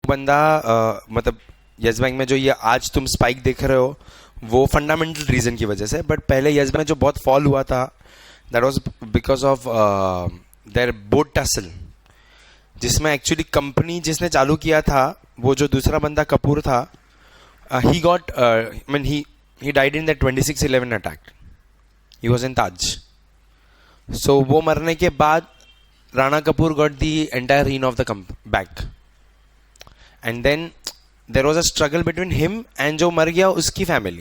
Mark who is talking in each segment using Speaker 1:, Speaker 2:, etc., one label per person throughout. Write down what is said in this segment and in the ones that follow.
Speaker 1: बंदा मतलब yes Bank में जो ये आज तुम स्पाइक देख रहे हो वो फंडामेंटल रीजन की वजह से, बट पहले यस बैंक जो बहुत फॉल हुआ था that was because of their board tussle, जिसमें एक्चुअली कंपनी जिसने चालू किया था वो जो दूसरा बंदा कपूर था, he got I mean he died in that 26/11 attack. He was in Taj. So वो मरने के बाद Rana Kapoor got the entire reign of the bank. And then there was a struggle between him and जो मर गया उसकी family.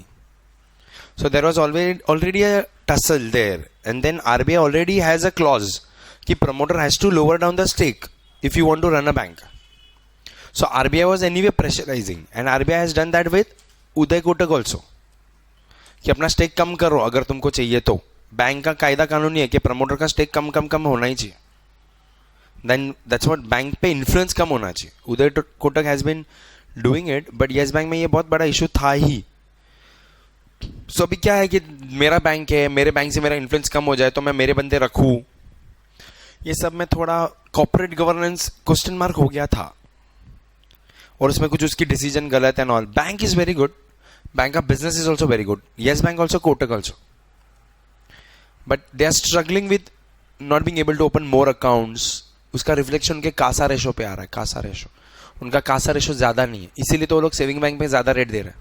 Speaker 1: So there was already a tussle there. And then RBI already has a clause कि promoter has to lower down the stake if you want to run a bank. So RBI was anyway pressurizing, and RBI has done that with Uday Kotak also. कि अपना stake कम करो अगर तुमको चाहिए तो. Bank का कायदा कानून ही है कि promoter का stake कम होना ही चाहिए. Then that's what बैंक पे इन्फ्लुएंस कम होना चाहिए. Uday Kotak has been doing it, but Yes Bank में ये बहुत बड़ा इशू था ही. सो अभी क्या है कि मेरा बैंक है, मेरे बैंक से मेरा इन्फ्लुएंस कम हो जाए तो मैं मेरे बंदे रखूं. ये सब में थोड़ा कॉर्पोरेट गवर्नेंस क्वेश्चन मार्क हो गया था, और उसमें कुछ उसकी डिसीजन गलत and all. Bank is very good, bank का business is also very good, Yes Bank also, Kotak also, but they are struggling with not being able to open more accounts. उसका रिफ्लेक्शन उनके कासा रेशो पे आ रहा है. Kasa ratio, उनका Kasa ratio ज्यादा नहीं है, इसीलिए तो वो लोग सेविंग बैंक में ज्यादा रेट दे रहे हैं.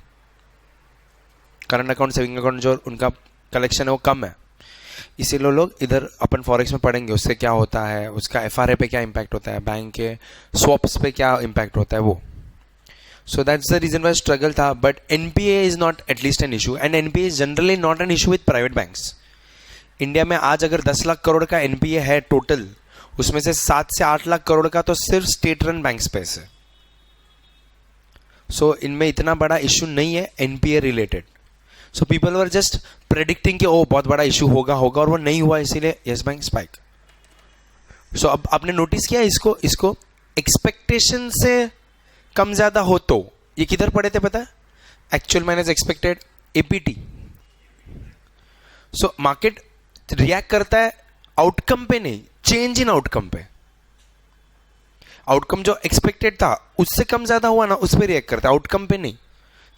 Speaker 1: करंट अकाउंट सेविंग अकाउंट जो उनका कलेक्शन है वो कम है, इसीलिए लोग इधर अपन फॉरेक्स में पढ़ेंगे उससे क्या होता है, उसका एफआरए पे क्या इंपैक्ट होता है, बैंक के स्वॉप्स पे क्या इंपैक्ट होता है वो. So that's the reason why struggle था. But NPA is not at least an issue, and NPA is generally not an issue with private banks. India में आज अगर 10 लाख करोड़ का एनपीए है टोटल, उसमें से 7 से 8 लाख करोड़ का तो सिर्फ स्टेट रन बैंक स्पेस है. सो इनमें इतना बड़ा इशू नहीं है NPA related. So people were just predicting कि ओ बहुत बड़ा इशू होगा, और वो नहीं हुआ, इसीलिए यस बैंक स्पाइक. सो अब आपने नोटिस किया इसको एक्सपेक्टेशन से कम ज्यादा हो तो ये किधर पड़े थे पता है? Actual minus expected, APT. So market react करता है आउटकम पे नहीं, चेंज इन आउटकम पे. आउटकम जो एक्सपेक्टेड था उससे कम ज्यादा हुआ ना, उस पे रिएक्ट करता है, आउटकम पे नहीं,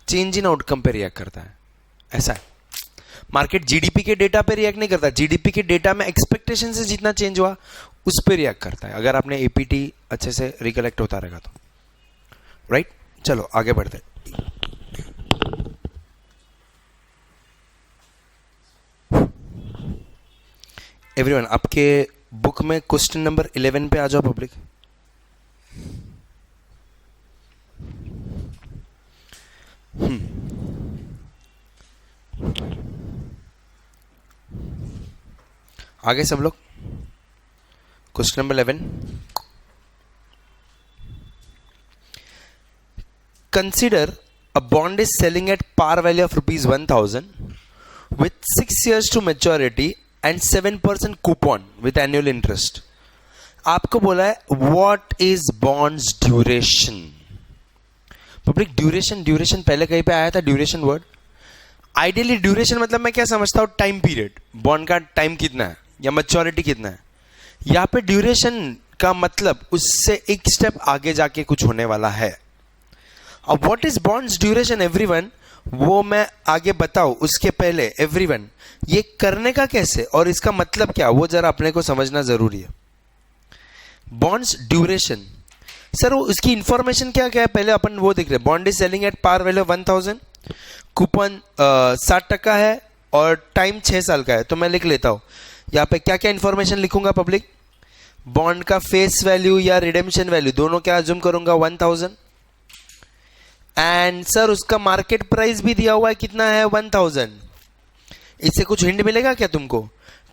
Speaker 1: चेंज इन आउटकम पे रिएक्ट करता है. ऐसा है. मार्केट जीडीपी के डेटा पे रिएक्ट नहीं करता, जीडीपी के डेटा में एक्सपेक्टेशन से जितना चेंज हुआ उस पे रिएक्ट करता है, अगर आपने एपीटी अच्छे से रिकलेक्ट होता रहेगा तो. राइट, चलो आगे बढ़ते. एवरीवन, आपके बुक में क्वेश्चन नंबर 11 पे आ जाओ पब्लिक. आगे सब लोग. Question number 11. Consider a bond is selling at par value of rupees 1000 with 6 years to maturity and 7% coupon with annual interest. आपको बोला है what is bonds duration. Public duration पहले कहीं पे आया था, ड्यूरेशन वर्ड. आइडियली ड्यूरेशन मतलब मैं क्या समझता हूँ, टाइम पीरियड, बॉन्ड का टाइम कितना है या मैच्योरिटी कितना है. यहाँ पे ड्यूरेशन का मतलब उससे एक स्टेप आगे जाके कुछ होने वाला है. अब what is bonds duration everyone, वो मैं आगे बताऊं उसके पहले एवरीवन ये करने का कैसे और इसका मतलब क्या, वो जरा अपने को समझना जरूरी है. बॉन्ड्स ड्यूरेशन सर, वो उसकी इंफॉर्मेशन क्या क्या है पहले अपन वो देख रहे हैं. Bond is selling at par value 1000, coupon 60% है और टाइम 6 साल का है. तो मैं लिख लेता हूं यहाँ पे क्या क्या इंफॉर्मेशन लिखूंगा पब्लिक. बॉन्ड का फेस वैल्यू या रिडेम्पशन वैल्यू दोनों क्या अज्यूम करूंगा 1000, एंड सर उसका मार्केट प्राइस भी दिया हुआ है कितना है 1000. इससे कुछ हिंट मिलेगा क्या तुमको.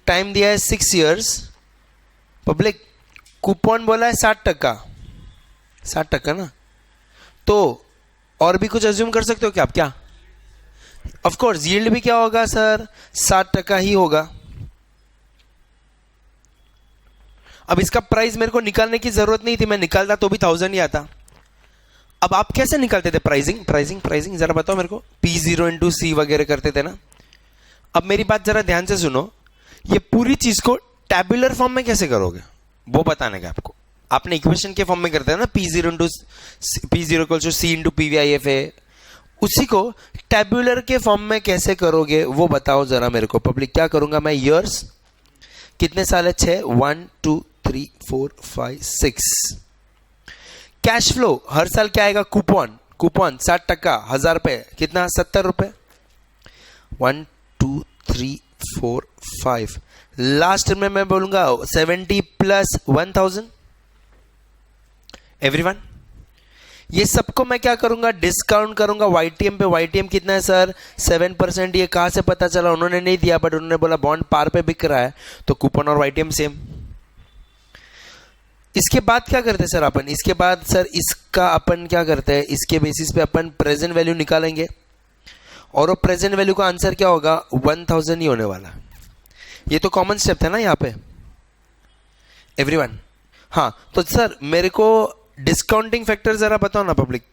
Speaker 1: टाइम दिया है 6 इयर्स पब्लिक, कूपन बोला है 60% ना. तो और भी कुछ अज्यूम कर सकते हो क्या आप. क्या ऑफ कोर्स यील्ड भी क्या होगा सर, 60% ही होगा. अब इसका प्राइस मेरे को निकालने की जरूरत नहीं थी, मैं निकालता तो भी 1000 ही आता. अब आप कैसे निकालते थे प्राइसिंग जरा बताओ मेरे को. P0 इंटू C वगैरह करते थे ना. अब मेरी बात जरा ध्यान से सुनो, ये पूरी चीज को टैबुलर फॉर्म में कैसे करोगे वो बताने का आपको. आपने इक्वेशन के फॉर्म में करते हैं ना, P0 equal to C into PVIFA, उसी को टेबुलर के फॉर्म में कैसे करोगे वो बताओ जरा मेरे को। पब्लिक क्या करूंगा मैं, ईयर्स कितने साल है, 6, 1 2 3 4 5 6। कैश फ्लो हर साल क्या आएगा, कूपन 60%, 1000 रुपए कितना, 70 रुपए। 1 2 3 4 5, लास्ट में मैं बोलूंगा 70 प्लस 1000। एवरीवन, ये सबको मैं क्या करूंगा, डिस्काउंट करूंगा YTM पे। YTM कितना है सर, 7%। ये कहां से पता चला, उन्होंने नहीं दिया बट उन्होंने बोला बॉन्ड पार पे बिक रहा है, तो कूपन और YTM सेम। इसके बाद क्या करते हैं सर अपन, इसके बाद सर इसका अपन क्या करते हैं, इसके बेसिस पे अपन प्रेजेंट वैल्यू निकालेंगे और वो प्रेजेंट वैल्यू का आंसर क्या होगा, 1000 ही होने वाला। ये तो कॉमन स्टेप था ना यहाँ पे एवरीवन। हाँ तो सर मेरे को डिस्काउंटिंग फैक्टर जरा बताओ ना पब्लिक,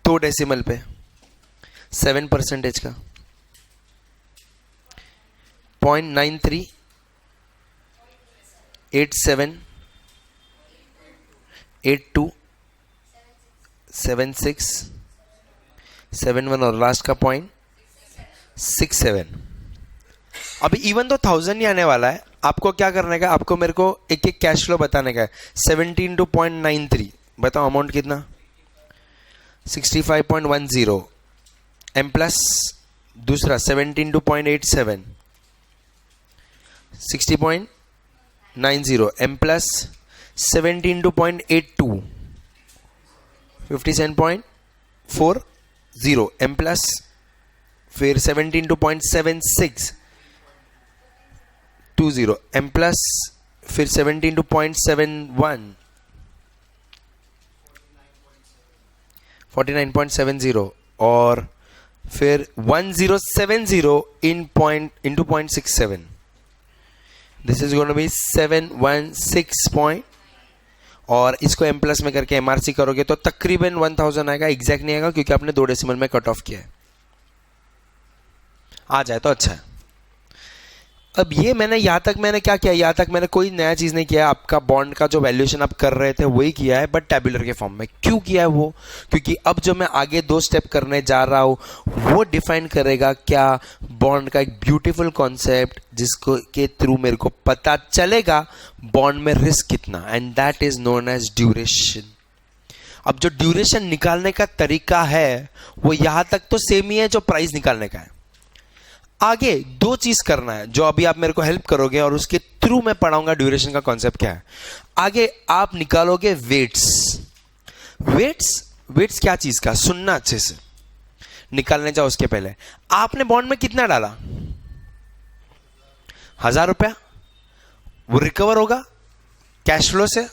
Speaker 1: 2 डेसिमल पे 7% का 0.93 87 82 76 71 और लास्ट का 0.67। अभी इवन तो 1000 ही आने वाला है, आपको क्या करने का, आपको मेरे को एक एक कैश फ्लो बताने का है। 17 टू 0.93 बताओ, अमाउंट कितना, 65.10 एम प्लस दूसरा 17 to 0.87 60.90 M plus 17 to 0.82 57.40 M plus फिर 17 टू 0.76 20 एम प्लस फिर 17 टू 0.71 49.70 और फिर 1070 into 0.67। This is going to be 716 और इसको एम प्लस में करके MRC करोगे तो तकरीबन 1000 आएगा। एग्जैक्ट नहीं आएगा क्योंकि आपने 2 डेसिमल में कट ऑफ किया है, आ जाए तो अच्छा है। अब ये मैंने यहाँ तक मैंने क्या किया, यहाँ तक मैंने कोई नया चीज़ नहीं किया। आपका बॉन्ड का जो वैल्यूएशन आप कर रहे थे वही किया है, बट टेबुलर के फॉर्म में। क्यों किया है वो, क्योंकि अब जो मैं आगे 2 स्टेप करने जा रहा हूँ वो डिफाइन करेगा क्या बॉन्ड का एक ब्यूटीफुल कॉन्सेप्ट, जिसको के थ्रू मेरे को पता चलेगा बॉन्ड में रिस्क कितना, and that is known as duration. अब जो ड्यूरेशन निकालने का तरीका है वो यहाँ तक तो सेम ही है जो प्राइस निकालने का है। आगे 2 चीज करना है जो अभी आप मेरे को हेल्प करोगे और उसके थ्रू मैं पढ़ाऊंगा ड्यूरेशन का कॉन्सेप्ट क्या है। आगे आप निकालोगे वेट्स। वेट्स क्या चीज का, सुनना अच्छे से, निकालने जाओ उसके पहले आपने बॉन्ड में कितना डाला, 1000 रुपया, वो रिकवर होगा कैश फ्लो से।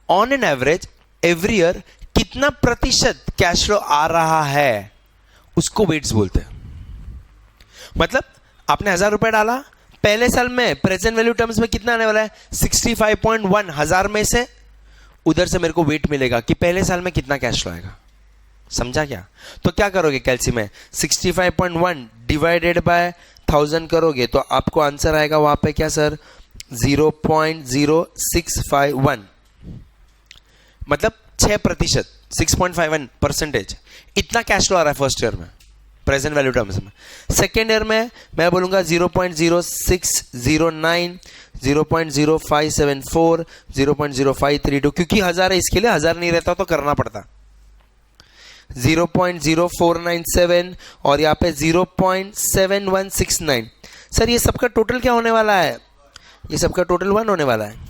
Speaker 1: On an average every year कितना प्रतिशत कैश फ्लो आ रहा है उसको वेट्स बोलते हैं। मतलब आपने 1000 रुपए डाला, पहले साल में प्रेजेंट वैल्यू टर्म्स में कितना आने वाला है, 65.1। 1000 में से उधर से मेरे को वेट मिलेगा कि पहले साल में कितना कैश फ्लो आएगा। समझा क्या? तो क्या करोगे कैलसी में, 65.1 डिवाइडेड बाय 1000 करोगे तो आपको आंसर आएगा वहां पे क्या सर, 0.0651। मतलब 6%, 6.51%। इतना कैश फ्लो आ रहा है फर्स्ट ईयर में प्रेजेंट वैल्यू टर्म्स में। सेकेंड ईयर में मैं बोलूंगा 0.0609, 0.0574, 0.0532, क्योंकि 1000 है इसके लिए, 1000 नहीं रहता तो करना पड़ता। 0.0497 और यहाँ पे 0.7169। सर ये सबका टोटल क्या होने वाला है, ये सबका टोटल 1 होने वाला है।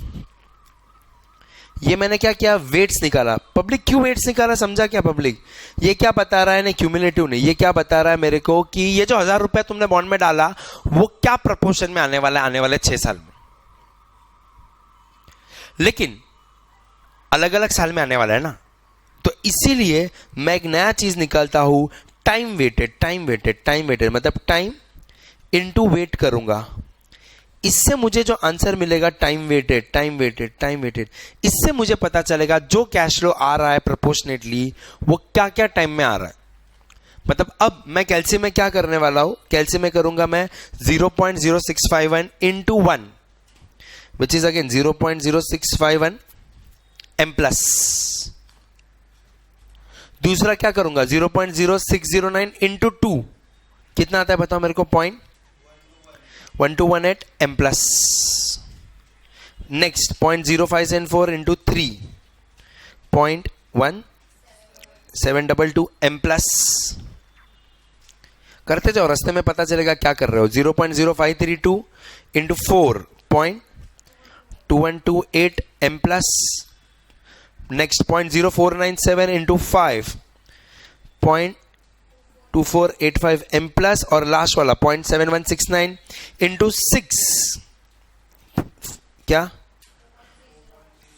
Speaker 1: ये मैंने क्या किया, वेट्स निकाला। पब्लिक क्यों वेट्स निकाला समझा क्या पब्लिक? ये क्या बता रहा है ना, क्यूमुलेटिव नहीं, ये क्या बता रहा है मेरे को कि ये जो 1000 रुपए तुमने बॉन्ड में डाला वो क्या प्रपोर्शन में आने वाला है आने वाले 6 साल में। लेकिन अलग अलग साल में आने वाला है ना, तो इसीलिए मैं एक नया चीज निकालता हूं, टाइम वेटेड। मतलब टाइम इनटू वेट करूंगा, इससे मुझे जो आंसर मिलेगा टाइम वेटेड, इससे मुझे पता चलेगा जो कैश फ्लो आ रहा है प्रोपोर्शनेटली वो क्या क्या टाइम में आ रहा है। मतलब अब मैं कैलसी में क्या करने वाला हूं, कैलसी में करूंगा मैं 0.0651 into 1। which is again 0.0651 m plus. दूसरा क्या करूंगा 0.0609 इंटू 2 कितना आता है बताओ मेरे को 0.1218 m plus. Next 0.0574 into 3 0.1722 m plus. करते जाओ रास्ते में पता चलेगा क्या कर रहे हो. 0.0532 into 4.2128 m plus. Next 0.0497 into 5.2485 m plus. और लास्ट वाला 0.7169 इंटू 6 क्या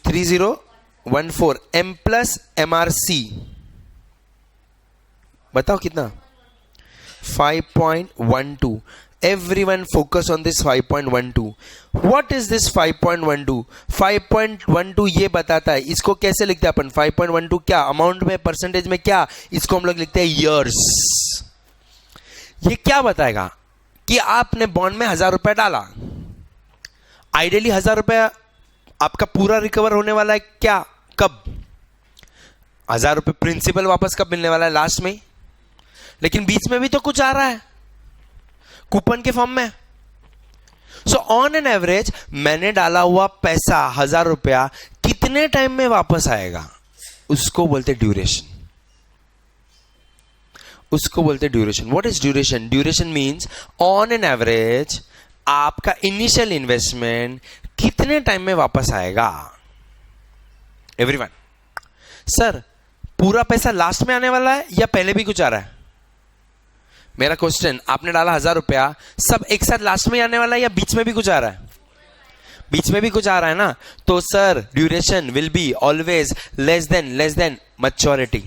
Speaker 1: 3014 m plus MRC. बताओ कितना 5.12. Everyone focus on this 5.12. What is this 5.12? 5.12 ये बताता है. इसको कैसे लिखते हैं अपन 5.12 क्या अमाउंट में परसेंटेज में क्या इसको हम लोग लिखते हैं years. ये क्या बताएगा कि आपने बॉन्ड में 1000 रुपया डाला. आइडियली 1000 रुपया आपका पूरा रिकवर होने वाला है क्या कब 1000 रुपये प्रिंसिपल वापस कब मिलने वाला है लास्ट में. लेकिन बीच में भी तो कुछ आ रहा है कूपन के फॉर्म में. सो ऑन एन एवरेज मैंने डाला हुआ पैसा 1000 रुपया कितने टाइम में वापस आएगा उसको बोलते ड्यूरेशन. उसको बोलते duration. What is duration? Duration means on an average आपका इनिशियल इन्वेस्टमेंट कितने टाइम में वापस आएगा. एवरीवन सर पूरा पैसा लास्ट में आने वाला है या पहले भी कुछ आ रहा है. मेरा क्वेश्चन आपने डाला 1000 रुपया सब एक साथ लास्ट में आने वाला है या बीच में भी कुछ आ रहा है. बीच में भी कुछ आ रहा है ना. तो sir duration will be always less than maturity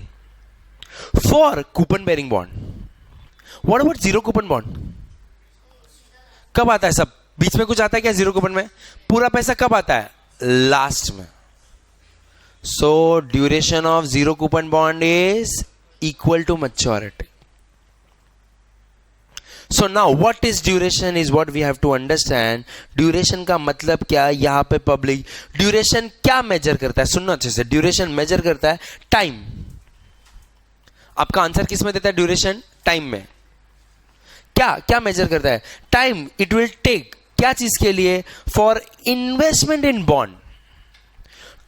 Speaker 1: for coupon bearing bond. What about zero coupon bond? कब आता है सब बीच में कुछ आता है क्या जीरो कूपन में? पूरा पैसा कब आता है लास्ट में. So duration of zero coupon bond is equal to maturity. So now what is duration is what we have to understand. Duration का मतलब क्या यहाँ पे पब्लिक ड्यूरेशन क्या मेजर करता है. सुनना अच्छे से. ड्यूरेशन मेजर करता है टाइम. आपका आंसर किस में देता है ड्यूरेशन टाइम में. क्या मेजर करता है टाइम. इट विल टेक क्या चीज के लिए for investment in bond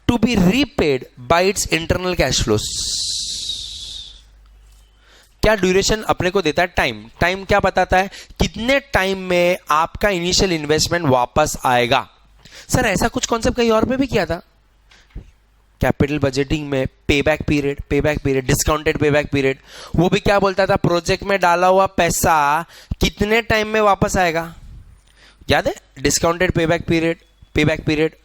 Speaker 1: to be repaid by its internal cash flows. क्या ड्यूरेशन अपने को देता है टाइम. टाइम क्या बताता है कितने टाइम में आपका इनिशियल इन्वेस्टमेंट वापस आएगा. सर ऐसा कुछ कॉन्सेप्ट कहीं और पे भी किया था कैपिटल बजटिंग में. Payback period discounted payback period. वो भी क्या बोलता था प्रोजेक्ट में डाला हुआ पैसा कितने टाइम में वापस आएगा. याद है डिस्काउंटेड पेबैक पीरियड.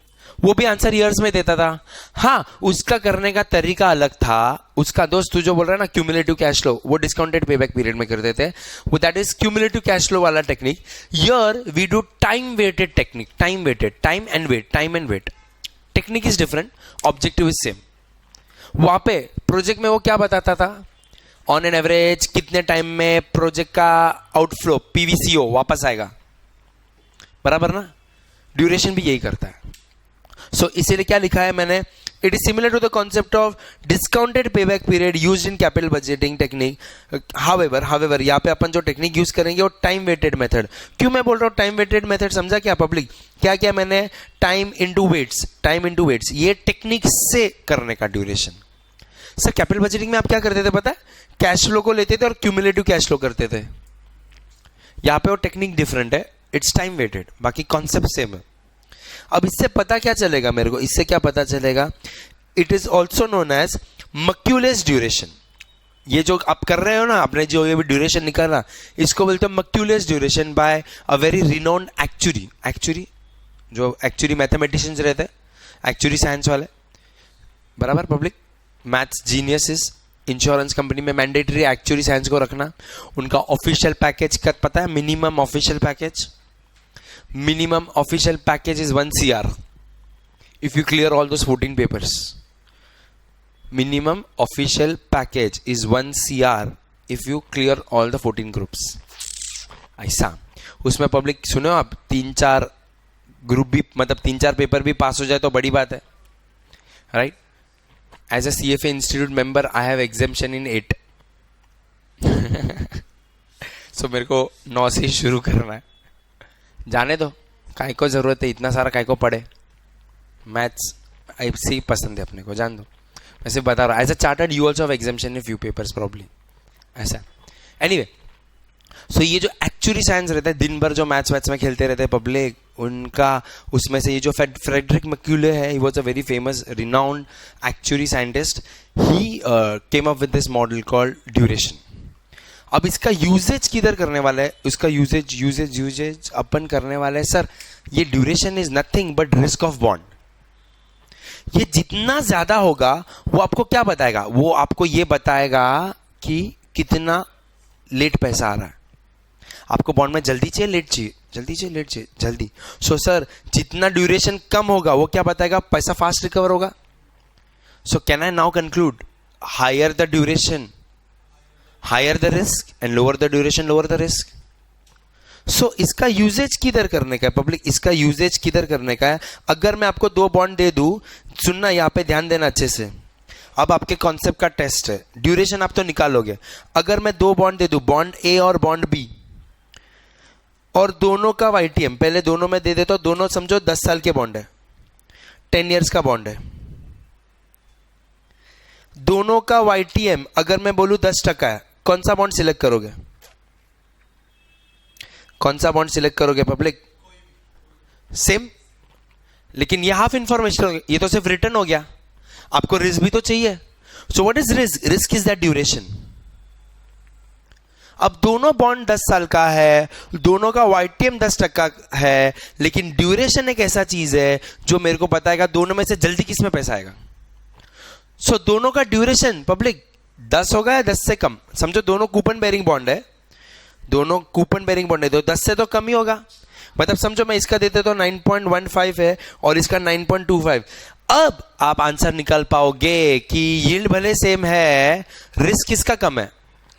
Speaker 1: वो भी आंसर ईयर्स में देता था. हाँ उसका करने का तरीका अलग था. उसका दोस्त तू जो बोल रहा है ना क्यूमुलेटिव कैश फ्लो वो डिस्काउंटेड पेबैक पीरियड में करते थे. वो that is cumulative cash flow वाला technique. Here we do time weighted technique. Time and weight. Technique is different objective is same. वहां पे प्रोजेक्ट में वो क्या बताता था ऑन एन एवरेज कितने टाइम में प्रोजेक्ट का आउटफ्लो पीवीसीओ वापस आएगा. बराबर ना. ड्यूरेशन भी यही करता है. सो इसीलिए क्या लिखा है मैंने it is similar to the concept of discounted payback period used in capital budgeting technique. However यहाँ पे अपन जो टेक्निक यूज करेंगे वो टाइम वेटेड मेथड. क्यों मैं बोल रहा हूँ टाइम वेटेड मेथड समझा क्या पब्लिक. क्या मैंने टाइम इनटू वेट्स ये टेक्निक से करने का ड्यूरेशन. सर कैपिटल बजटिंग में आप क्या करते थे पता है कैश फ्लो को लेते थे और क्यूमुलेटिव कैश फ्लो करते थे. यहाँ पे वो टेक्निक डिफरेंट है. इट्स टाइम वेटेड बाकी कॉन्सेप्ट सेम है. अब इससे पता क्या चलेगा मेरे को. इससे क्या पता चलेगा it is also known as Macaulay duration. ये जो आप कर रहे हो ना आपने जो ये भी ड्यूरेशन निकाला इसको बोलते हो Macaulay duration by a very renowned actuary जो एक्चुरी मैथमेटिशियंस रहते हैं एक्चुरी साइंस वाले. बराबर public maths geniuses. Insurance company में मैंडेटरी एक्चुरी साइंस को रखना. उनका ऑफिशियल पैकेज का पता है minimum official package is 1 CR if you clear all those 14 papers. Minimum official package is 1 CR if you clear all the 14 groups. ऐसा उसमें public सुनो आप 3-4 ग्रुप भी मतलब 3-4 पेपर भी पास हो जाए तो बड़ी बात है, right. As a CFA institute member I have exemption in 8. सो मेरे को 9 से ही शुरू करना है. जाने दो, काय को जरूरत है इतना सारा, काय को पढ़े. मैथ्स ऐसे ही पसंद है अपने को, जान दो. वैसे बता रहा, as a chartered you also have exemption in few papers probably, ऐसा. एनीवे, सो ये जो एक्चुअली साइंस रहता है, दिन भर जो मैथ्स में खेलते रहते हैं पब्लिक, उनका उसमें से ये जो फ्रेडरिक मैक्यूले है, he was a very famous renowned actually scientist. He came up with this model called duration. अब इसका यूजेज किधर करने वाला है, उसका यूजेज अपन करने वाला है. सर ये duration is nothing but risk of bond. ये जितना ज्यादा होगा वो आपको क्या बताएगा, वो आपको ये बताएगा कि कितना लेट पैसा आ रहा है. आपको बॉन्ड में जल्दी चाहिए, लेट चाहिए, जल्दी चाहिए, लेट चाहिए, जल्दी. सो सर जितना ड्यूरेशन कम होगा वो क्या बताएगा, पैसा फास्ट रिकवर होगा. So can I now conclude, higher the duration higher the risk and lower the duration lower the risk. So इसका यूजेज किधर करने का है पब्लिक, इसका यूजेज किधर करने का है. अगर मैं आपको 2 बॉन्ड दे दूं, सुनना यहां पे ध्यान देना अच्छे से. अब आपके कॉन्सेप्ट का टेस्ट है, ड्यूरेशन आप तो निकालोगे. अगर मैं 2 बॉन्ड दे दूं, बॉन्ड ए और बॉन्ड बी, और दोनों का YTM पहले दोनों में दे देता हूं. दोनों समझो 10 साल के बॉन्ड है, 10 इयर्स का बॉन्ड है. दोनों का YTM अगर मैं बोलूं 10% है, कौन सा बॉन्ड सिलेक्ट करोगे, कौन सा बॉन्ड सिलेक्ट करोगे पब्लिक, सेम. लेकिन ये हाफ इंफॉर्मेशन हो गया, ये तो सिर्फ रिटर्न हो गया, आपको रिस्क भी तो चाहिए. So what is risk, risk is that duration. अब दोनों बॉन्ड 10 साल का है, दोनों का YTM 10% है, लेकिन ड्यूरेशन एक ऐसा चीज है जो मेरे को बताएगा दोनों में से जल्दी किस में पैसा आएगा. सो दोनों का ड्यूरेशन पब्लिक 10 होगा या 10 से कम. समझो दोनों कूपन बेरिंग बॉन्ड है, दोनों कूपन बेरिंग बॉन्ड है, तो 10 से तो कम ही होगा. मतलब समझो मैं इसका देते तो 9.15 है और इसका 9.25. अब आप आंसर निकाल पाओगे कि यील्ड भले सेम है, रिस्क किसका कम है,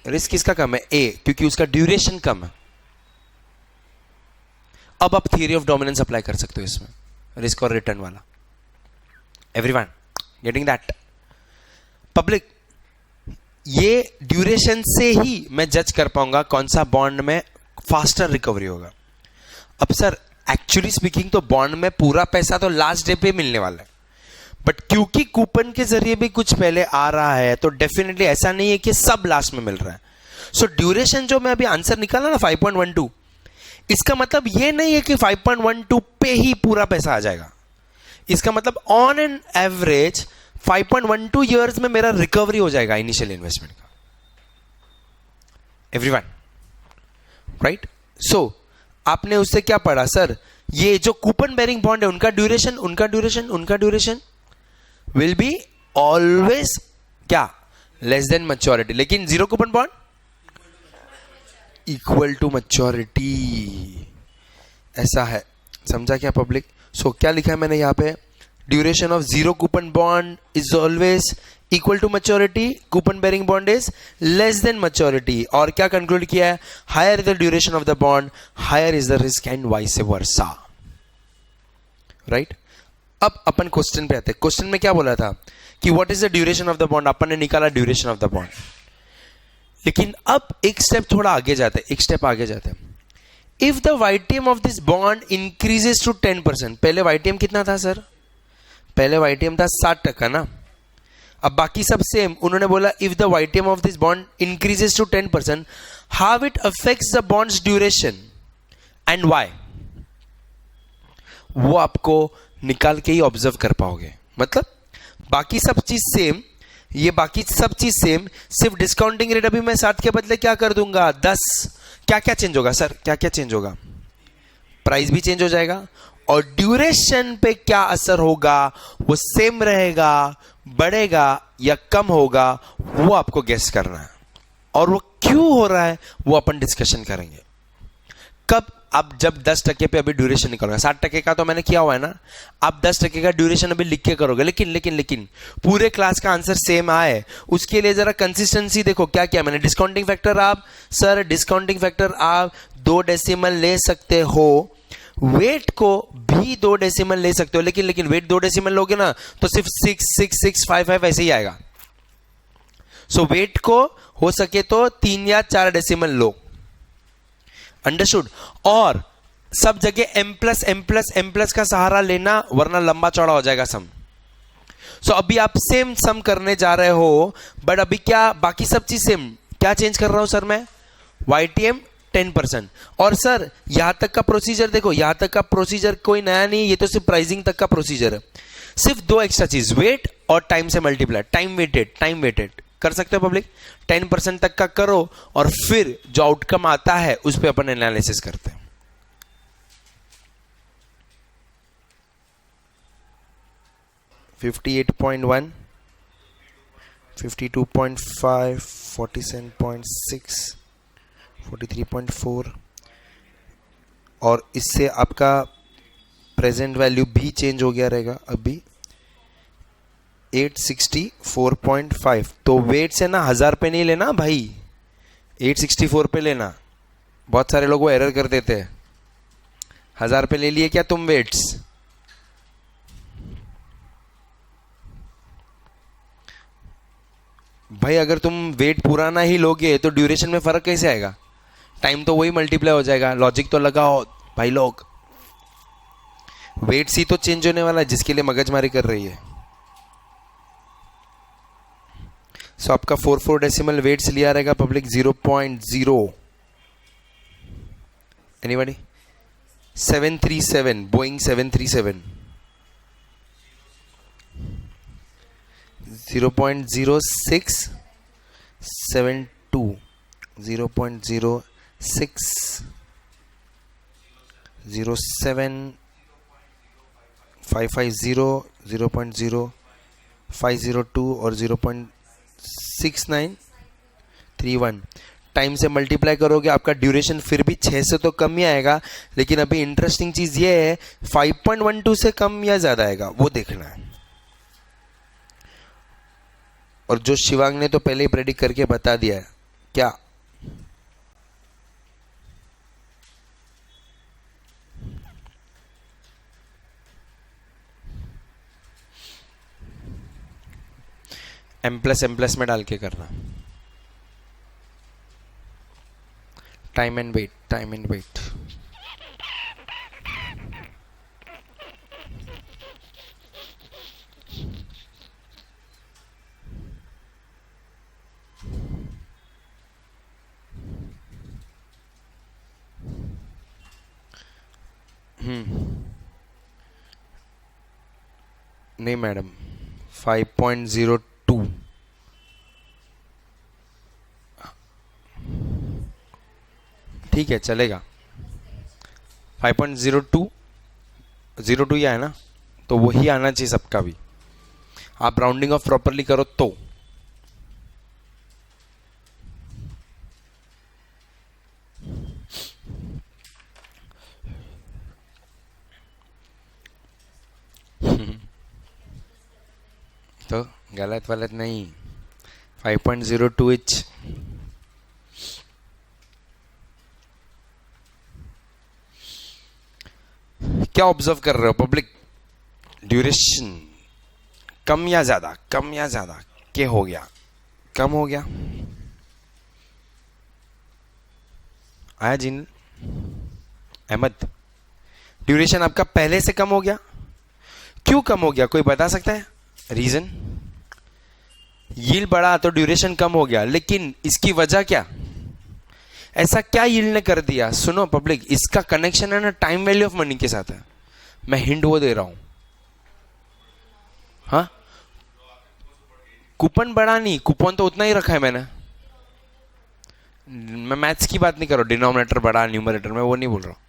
Speaker 1: रिस्क किसका कम है, ए, क्योंकि उसका ड्यूरेशन कम है. अब आप थियरी ऑफ डोमिनेंस अप्लाई कर सकते हो इसमें, रिस्क और रिटर्न वाला. Everyone getting that public. ये ड्यूरेशन से ही मैं जज कर पाऊंगा कौन सा बॉन्ड में फास्टर रिकवरी होगा. अब सर एक्चुअली स्पीकिंग तो बॉन्ड में पूरा पैसा तो लास्ट डे पे मिलने वाला है, बट क्योंकि कूपन के जरिए भी कुछ पहले आ रहा है तो डेफिनेटली ऐसा नहीं है कि सब लास्ट में मिल रहा है. सो ड्यूरेशन जो मैं अभी आंसर निकाला ना 5.12, इसका मतलब ये नहीं है कि 5.12 पे ही पूरा पैसा आ जाएगा. इसका मतलब ऑन एन एवरेज 5.12 ईयर्स में मेरा रिकवरी हो जाएगा इनिशियल इन्वेस्टमेंट का. Everyone right. सो आपने उससे क्या पढ़ा, सर ये जो कूपन बेरिंग बॉन्ड है उनका ड्यूरेशन विल बी ऑलवेज क्या, लेस देन मैच्योरिटी. लेकिन zero coupon bond equal to maturity, ऐसा है. समझा क्या पब्लिक. सो क्या लिखा है मैंने यहां पे, duration of zero coupon bond is always equal to maturity, coupon bearing bond is less than maturity. और क्या कंक्लूड किया है, higher the duration of the bond higher is the risk and vice versa. Right. अब अपन question पे आते हैं. Question में क्या बोला था कि what is the duration of the bond, अपन ने निकाला ड्यूरेशन ऑफ द बॉन्ड. लेकिन अब एक स्टेप थोड़ा आगे जाते हैं, एक स्टेप आगे जाते हैं. If the YTM of this bond increases to 10%, पहले YTM कितना था सर, पहले YTM था 60% ना. अब बाकी सब सेम. उन्होंने बोला if the YTM of this bond increases to 10%, how it affects the bond's duration and why, वो आपको निकाल के ही ऑब्जर्व कर पाओगे. मतलब बाकी सब चीज सेम, ये बाकी सब चीज सेम, सिर्फ डिस्काउंटिंग रेट अभी मैं 60 के बदले क्या कर दूंगा 10. क्या क्या चेंज होगा सर, क्या क्या चेंज होगा, प्राइस भी चेंज हो जाएगा. और ड्यूरेशन पे क्या असर होगा, वो सेम रहेगा, बढ़ेगा या कम होगा, वो आपको गेस करना है. और वो क्यों हो रहा है वो अपन डिस्कशन करेंगे. कब, अब जब 10% पे अभी ड्यूरेशन निकालोगे, 60% का तो मैंने किया हुआ है ना, आप 10% का ड्यूरेशन अभी लिख के करोगे. लेकिन पूरे क्लास का आंसर सेम आए उसके लिए जरा कंसिस्टेंसी देखो. क्या क्या मैंने डिस्काउंटिंग फैक्टर, आप सर डिस्काउंटिंग फैक्टर आप 2 डेसिमल ले सकते हो, वेट को भी 2 डेसिमल ले सकते हो, लेकिन वेट 2 डेसिमल लोगे ना तो सिर्फ 6 6 6 5 5 ऐसे ही आएगा. सो वेट को हो सके तो 3 या 4 डेसिमल लो. अंडरस्टूड. और सब जगह m प्लस का सहारा लेना, वरना लंबा चौड़ा हो जाएगा सम. सो अभी आप सेम सम करने जा रहे हो, बट अभी क्या बाकी सब चीज सेम. क्या चेंज कर रहा हूं सर मैं? YTM 10%. और सर यहां तक का प्रोसीजर देखो, यहां तक का प्रोसीजर कोई नया नहीं, ये तो सिर्फ प्राइसिंग तक का प्रोसीजर है. सिर्फ 2 एक्स्ट्रा चीज, वेट और टाइम से मल्टीप्लाई. टाइम वेटेड कर सकते हो पब्लिक. 10% तक का करो और फिर जो आउटकम आता है उस पर अपन एनालिसिस करते हैं. $58.1, 52.5, 47.6, 43.4. और इससे आपका प्रेजेंट वैल्यू भी चेंज हो गया रहेगा अभी 864.5. तो वेट से ना 1000 पे नहीं लेना भाई, 864 पे लेना. बहुत सारे लोग वो एरर कर देते हैं. 1000 पे ले लिए क्या तुम वेट्स? भाई अगर तुम वेट पुराना ही लोगे तो ड्यूरेशन में फर्क कैसे आएगा? टाइम तो वही मल्टीप्लाई हो जाएगा. लॉजिक तो लगाओ भाई लोग. वेट सी तो चेंज होने वाला है, जिसके लिए मगजमारी कर रही है. सो आपका 4 डेसिमल वेट्स लिया रहेगा पब्लिक 0.0. एनीबॉडी? 737, बोइंग 737. 0.0672, 0.06, 0.7550, 0.0502 और 0.6931. टाइम से मल्टीप्लाई करोगे, आपका ड्यूरेशन फिर भी 6 से तो कम ही आएगा. लेकिन अभी इंटरेस्टिंग चीज ये है 5.12 से कम या ज्यादा आएगा, वो देखना है. और जो शिवांग ने तो पहले ही प्रेडिक्ट करके बता दिया है. क्या? m प्लस में डाल के करना. Time and weight. नहीं मैडम, 5.02. ठीक है चलेगा. 5.02 ही है ना, तो वही आना चाहिए सबका भी. आप राउंडिंग ऑफ प्रॉपरली करो तो. तो गलत नहीं. 5.02 इंच. क्या ऑब्जर्व कर रहे हो पब्लिक? ड्यूरेशन कम या ज्यादा? क्या हो गया? कम हो गया. आया जिन अहमद? ड्यूरेशन आपका पहले से कम हो गया. क्यों कम हो गया, कोई बता सकता है रीजन? यील्ड बढ़ा तो ड्यूरेशन कम हो गया, लेकिन इसकी वजह क्या? ऐसा क्या यील्ड ने कर दिया? सुनो पब्लिक, इसका कनेक्शन है ना टाइम वैल्यू ऑफ मनी के साथ है. मैं हिंट वो दे रहा हूं. हाँ, कूपन बढ़ा नहीं, कूपन तो उतना ही रखा है मैंने. मैं मैथ्स की बात नहीं कर रहा हूं, डिनोमिनेटर बढ़ा न्यूमरेटर, मैं वो नहीं बोल रहा हूं.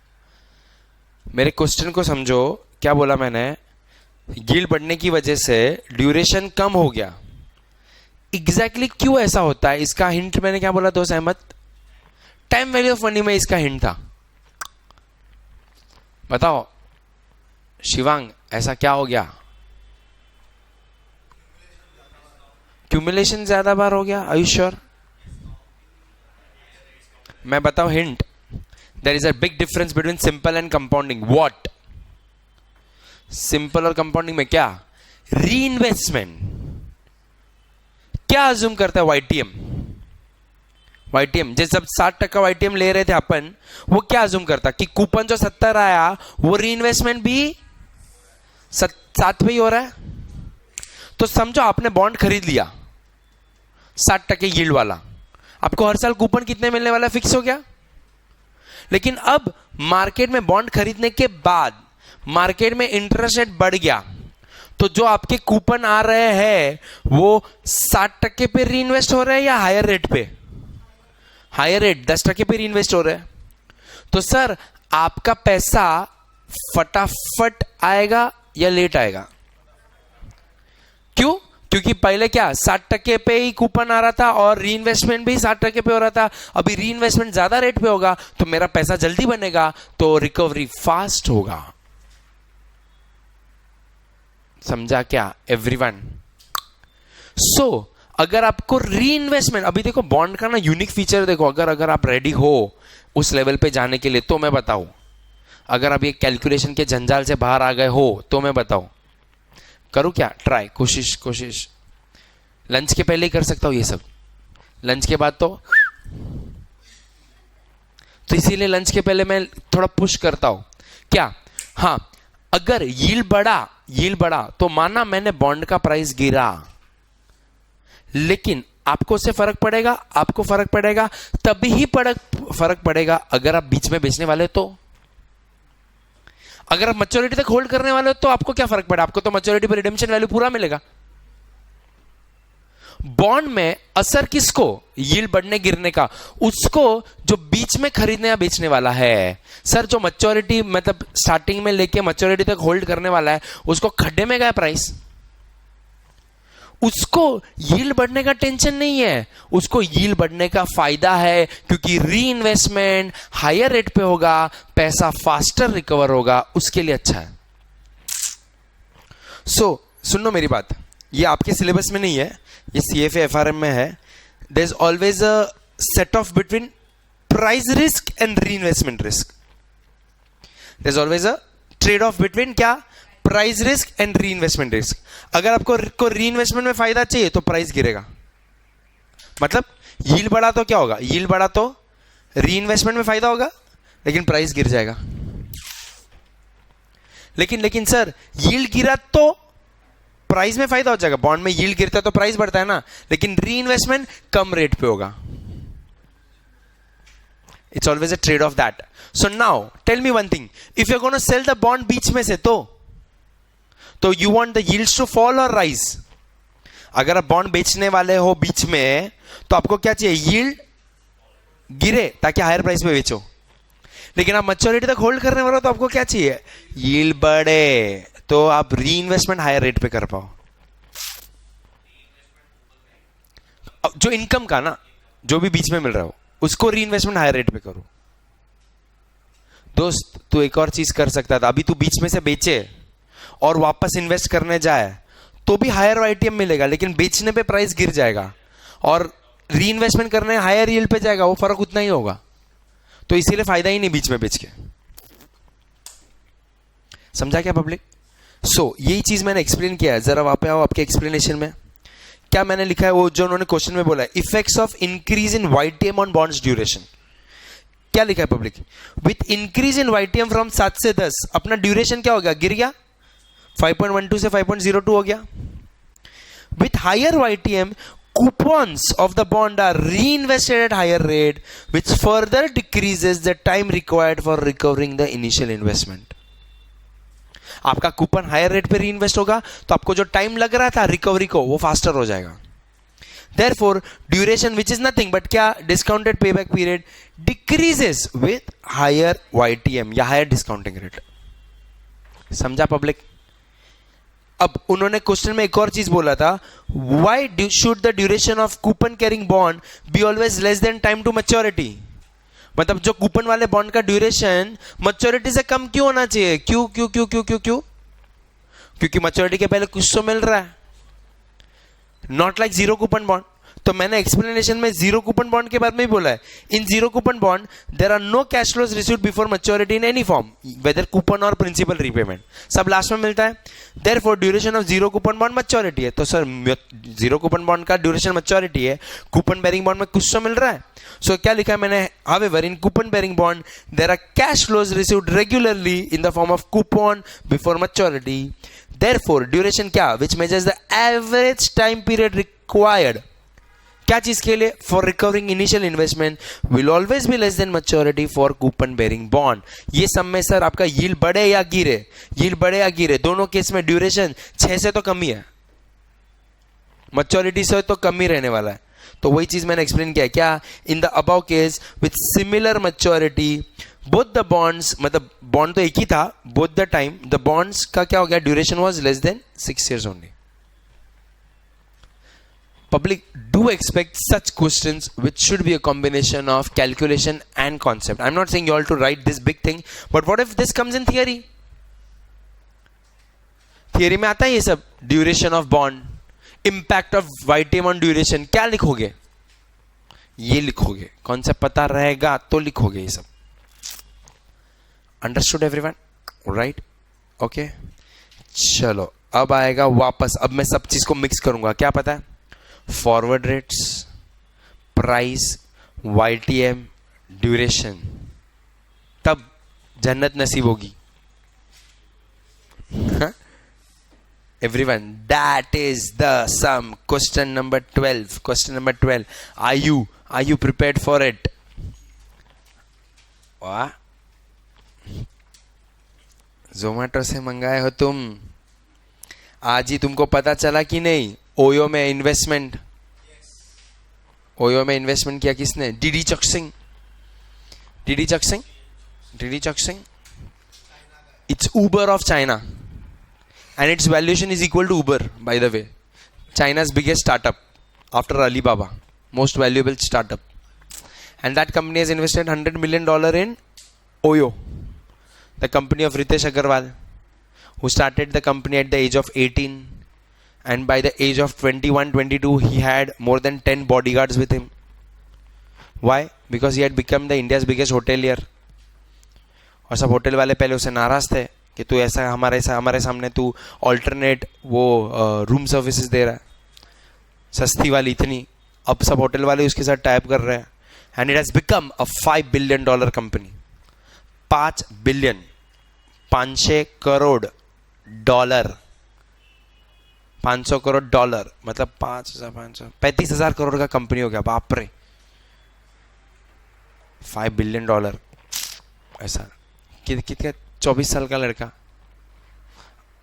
Speaker 1: मेरे क्वेश्चन को समझो. क्या बोला मैंने? यील्ड बढ़ने की वजह से ड्यूरेशन कम हो गया. एग्जैक्टली क्यों ऐसा होता है, इसका हिंट मैंने क्या बोला दोस्त Ahmad? Time value of money में इसका हिंट था. बताओ शिवांग, ऐसा क्या हो गया? क्यूमुलेशन ज्यादा बार हो गया. Are you sure? मैं बताऊं hint? There is a big difference between simple and compounding. What? Simple और कंपाउंडिंग में क्या? री इन्वेस्टमेंट. क्या अज्यूम करता है वाईटीएम? वाईटीएम जब 60% वाईटीएम ले रहे थे अपन, वो क्या अज्यूम करता कि कूपन जो 70 आया वो री इन्वेस्टमेंट भी 7 पे ही हो रहा है. तो समझो आपने बॉन्ड खरीद लिया 60% यील्ड वाला, आपको हर साल कूपन कितने मिलने वाला फिक्स हो गया. लेकिन अब मार्केट में बॉन्ड खरीदने के बाद मार्केट में इंटरेस्ट रेट बढ़ गया, तो जो आपके कूपन आ रहे हैं वो 60% पे री इन्वेस्ट हो रहे हैं या हायर रेट पे? हायर रेट 10% पे री इन्वेस्ट हो रहे हैं. तो सर आपका पैसा फटाफट आएगा या लेट आएगा? क्यों? क्योंकि पहले क्या 60% पे ही कूपन आ रहा था और री इन्वेस्टमेंट भी 60% पे हो रहा था. अभी री इन्वेस्टमेंट ज्यादा रेट पे होगा तो मेरा पैसा जल्दी बनेगा, तो रिकवरी फास्ट होगा. समझा क्या एवरीवन? सो अगर आपको री इन्वेस्टमेंट, अभी देखो बॉन्ड का ना यूनिक फीचर देखो, अगर आप रेडी हो उस लेवल पे जाने के लिए तो मैं बताऊं, अगर आप ये कैलकुलेशन के जंजाल से बाहर आ गए हो तो मैं बताऊं, करूं क्या? ट्राई, कोशिश. लंच के पहले ही कर सकता हूं ये सब, लंच के बाद तो इसीलिए लंच के पहले मैं थोड़ा पुश करता हूं. क्या? हाँ, अगर यील्ड बढ़ा तो माना मैंने बॉन्ड का प्राइस गिरा, लेकिन आपको उससे फर्क पड़ेगा, आपको फर्क पड़ेगा तभी ही फर्क पड़ेगा अगर आप बीच में बेचने वाले हो. तो अगर आप मैच्योरिटी तक होल्ड करने वाले हो तो आपको क्या फर्क पड़ेगा? आपको तो मैच्योरिटी पर रिडेम्पशन वैल्यू पूरा मिलेगा. बॉन्ड में असर किसको? यील्ड बढ़ने गिरने का, उसको जो बीच में खरीदने या बेचने वाला है. सर जो मैच्योरिटी मतलब स्टार्टिंग में लेके मैच्योरिटी तक होल्ड करने वाला है उसको खड्डे में गया प्राइस, उसको यील्ड बढ़ने का टेंशन नहीं है, उसको यील्ड बढ़ने का फायदा है क्योंकि री इन्वेस्टमेंट हायर रेट पे होगा, पैसा फास्टर रिकवर होगा, उसके लिए अच्छा है. सुनो मेरी बात, ये आपके सिलेबस में नहीं है, ये सीएफए एफआरएम में है. There is always a set of between price risk and reinvestment risk. There is always a trade off between क्या? Price risk and reinvestment risk. अगर आपको री इन्वेस्टमेंट में फायदा चाहिए तो प्राइस गिरेगा. मतलब यील्ड बढ़ा तो क्या होगा? यील्ड बढ़ा तो री इन्वेस्टमेंट में फायदा होगा लेकिन प्राइस गिर जाएगा. लेकिन सर यील्ड गिरा तो प्राइस में फायदा हो जाएगा. बॉन्ड में यील्ड गिरता है तो प्राइस बढ़ता है ना, लेकिन री इन्वेस्टमेंट कम रेट पे होगा. It's always a trade off that. So now tell me one thing, if you are gonna sell the bond बीच में से तो you want the yields to fall और राइज. अगर आप बॉन्ड बेचने वाले हो बीच में तो आपको क्या चाहिए? यील्ड गिरे ताकि हायर प्राइस पे बेचो. लेकिन आप मैच्योरिटी तक होल्ड करने वाले हो तो आपको क्या चाहिए? यील्ड बढ़े तो आप री इन्वेस्टमेंट हायर रेट पे कर पाओ. जो इनकम का ना, जो भी बीच में मिल रहा हो उसको री इन्वेस्टमेंट हायर रेट पे करो. दोस्त तू एक और चीज कर सकता था, अभी तू बीच में से बेचे और वापस इन्वेस्ट करने जाए तो भी हायर वाईटीएम मिलेगा, लेकिन बेचने पे प्राइस गिर जाएगा और री इन्वेस्टमेंट करने हायर यील्ड पे जाएगा, वो फर्क उतना ही होगा. तो इसीलिए फायदा ही नहीं बीच में बेच के. समझा क्या पब्लिक? यही चीज मैंने एक्सप्लेन किया है. जरा वापस आओ आपके एक्सप्लेनेशन में. क्या मैंने लिखा है वो जो उन्होंने क्वेश्चन में बोला है, effects of increase in YTM on bonds duration. क्या लिखा है public? With increase in YTM from 7 से 10 अपना ड्यूरेशन क्या हो गया? गिर गया. 5.12 से 5.02 हो गया. With higher YTM, coupons of the bond are reinvested at higher rate, which further decreases the time required for recovering the initial investment. आपका कूपन हायर रेट पे रीइन्वेस्ट होगा तो आपको जो टाइम लग रहा था रिकवरी को वो फास्टर हो जाएगा. Therefore, duration, which is nothing but क्या? Discounted payback period decreases with higher YTM या higher discounting rate. समझा पब्लिक? अब उन्होंने क्वेश्चन में एक और चीज बोला था, why should the duration of coupon carrying bond be always less than time to maturity? मतलब जो कूपन वाले बॉन्ड का ड्यूरेशन मैच्योरिटी से कम क्यों होना चाहिए? क्यों क्यों क्यों क्यों क्यों क्यों? क्योंकि मैच्योरिटी के पहले कुछ तो मिल रहा है. Not like zero coupon bond. तो मैंने एक्सप्लेनेशन में जीरो कूपन बॉन्ड के बारे में भी बोला है. In zero coupon bond there are no cash flows received before maturity in any form, whether coupon और प्रिंसिपल रीपेमेंट, सब लास्ट में मिलता है. Therefore duration of zero coupon bond maturity है. तो सर जीरो कूपन बॉन्ड का duration maturity है, coupon bearing bond में कुछ तो मिल रहा है. सो क्या लिखा है मैंने, however in coupon bearing bond there are cash flows received regularly in the form of coupon before maturity. Therefore duration क्या, which measures the average time period required, क्या चीज के लिए, for recovering initial investment will always be less than maturity for coupon bearing bond. ये सब में sir आपका yield बढ़े या गिरे, यील्ड बढ़े या गिरे, दोनों केस में ड्यूरेशन 6 से तो कम ही है, मैच्योरिटी से तो कम ही रहने वाला है. तो वही चीज मैंने एक्सप्लेन किया क्या, in the above case with similar maturity both the bonds, मतलब बॉन्ड तो एक ही था both the time, the bonds का क्या हो गया, duration was less than 6 years only. Public do expect such questions which should be a combination of calculation and concept. I'm not saying you all to write this big thing, but what if this comes in theory? Theory में आता है ये सब, duration of bond, impact of YTM on duration, क्या लिखोगे, ये लिखोगे, concept पता रहेगा तो लिखोगे ये सब. Understood everyone? Right? Okay? चलो अब आएगा वापस, अब मैं सब चीज को मिक्स करूंगा. क्या पता है, forward rates, price, YTM, duration, तब जन्नत नसीब होगी. Everyone, that is the sum. Question number 12. Question number 12. Are you prepared for it? वाह, जोमेटो से मंगाए हो तुम, आज ही तुमको पता चला कि नहीं. ओयो में इन्वेस्टमेंट, ओयो में इन्वेस्टमेंट किया किसने, Didi Chuxing. Didi Chuxing, Didi Chuxing, it's Uber of China and its valuation is equal to Uber, by the way. China's biggest startup after Alibaba, most valuable startup. And that company has invested $100 million in Oyo, the company of Ritesh Agarwal, who started the company at the age of 18, and by the age of 21, 22, he had more than 10 bodyguards with him. Why? Because he had become the India's biggest hotelier. और सब hotel वाले पहले उसे नाराज थे कि तू ऐसा हमारे सामने तू ऑल्टरनेट वो रूम सर्विसेज दे रहा है, सस्ती वाली इतनी. अब सब होटल वाले उसके साथ टाइप कर रहे हैं. And it has become a $5 billion company. 5 billion, 500 crore dollar, 500 crore dollar मतलब 5,500, 35,000 करोड़ का कंपनी हो गया. बाप रे, $5 billion. ऐसा कितना 24 साल का लड़का.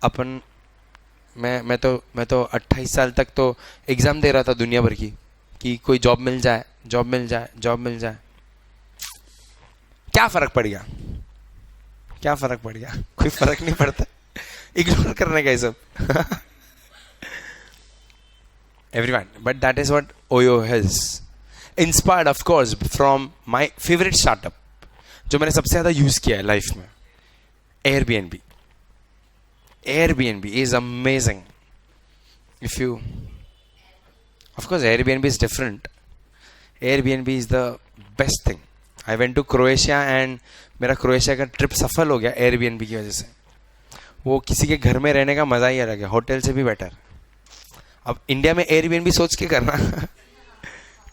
Speaker 1: अपन मैं तो 28 साल तक तो एग्जाम दे रहा था दुनिया भर की कि कोई जॉब मिल जाए, जॉब मिल जाए, जॉब मिल जाए. क्या फर्क पड़ गया, क्या फर्क पड़ गया, कोई फर्क नहीं पड़ता. इग्नोर करने का ये सब. Everyone, but that is what OYO has inspired of course from my favourite startup जो मैंने सबसे ज्यादा यूज किया है लाइफ में, Airbnb. Airbnb is amazing. If you, of course, Airbnb is different. Airbnb is the best thing. I went to Croatia and मेरा Croatia का trip सफल हो गया Airbnb की वजह से. वो किसी के घर में रहने का मजा ही अलग है, होटल से भी बेटर. अब इंडिया में Airbnb सोच के करना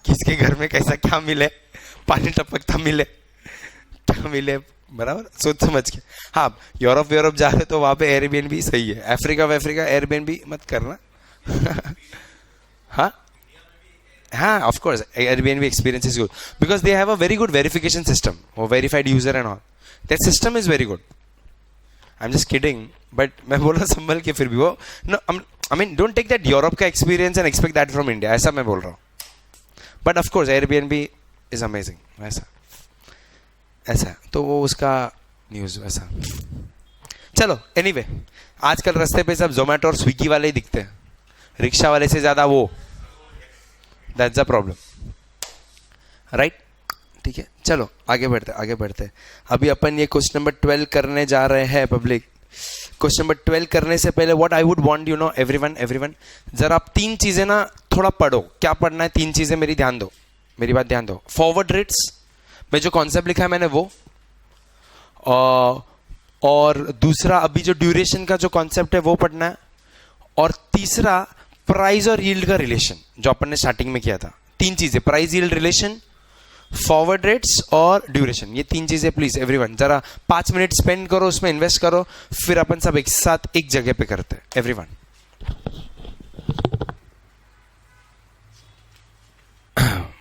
Speaker 1: किसके घर में कैसा क्या मिले, पानी टपकता मिले, क्या मिले, बराबर सोच समझ के. हाँ, यूरोप जा रहे तो वहां पे Airbnb सही है. अफ्रीका Airbnb मत करना. हाँ हाँ, of course Airbnb experience is good because they have a very good verification system, or verified user and all. Their system is very good. I'm just kidding, but मैं बोल रहा संभल के फिर भी वो no, I mean don't take that Europe का experience and expect that from India, ऐसा मैं बोल रहा हूँ. But of course Airbnb is amazing. ऐसा तो वो उसका न्यूज़ वैसा. चलो एनीवे, आजकल रास्ते पे सब जोमेटो और स्विगी वाले ही दिखते हैं, रिक्शा वाले से ज़्यादा वो. That's a problem, right? ठीक है, चलो आगे बढ़ते. अभी अपन ये क्वेश्चन नंबर 12 करने जा रहे हैं पब्लिक. क्वेश्चन नंबर 12 करने से पहले what I would want you know everyone, जरा आप 3 चीज़ें ना थोड़ा पढ़ो, क्या पढ़ना है, 3 चीजें मेरी ध्यान दो, मेरी बात ध्यान दो। फॉरवर्ड रेट्स में जो कॉन्सेप्ट लिखा है मैंने वो, और दूसरा अभी जो ड्यूरेशन का जो कॉन्सेप्ट है वो पढ़ना है, और तीसरा प्राइस और यील्ड का रिलेशन जो अपन ने स्टार्टिंग में किया था। 3 चीजें, price yield relation, forward rates और ड्यूरेशन, ये 3 चीजें प्लीज एवरीवन जरा 5 मिनट स्पेंड करो, उसमें इन्वेस्ट करो, फिर अपन सब एक साथ एक जगह पे करते हैं एवरीवन।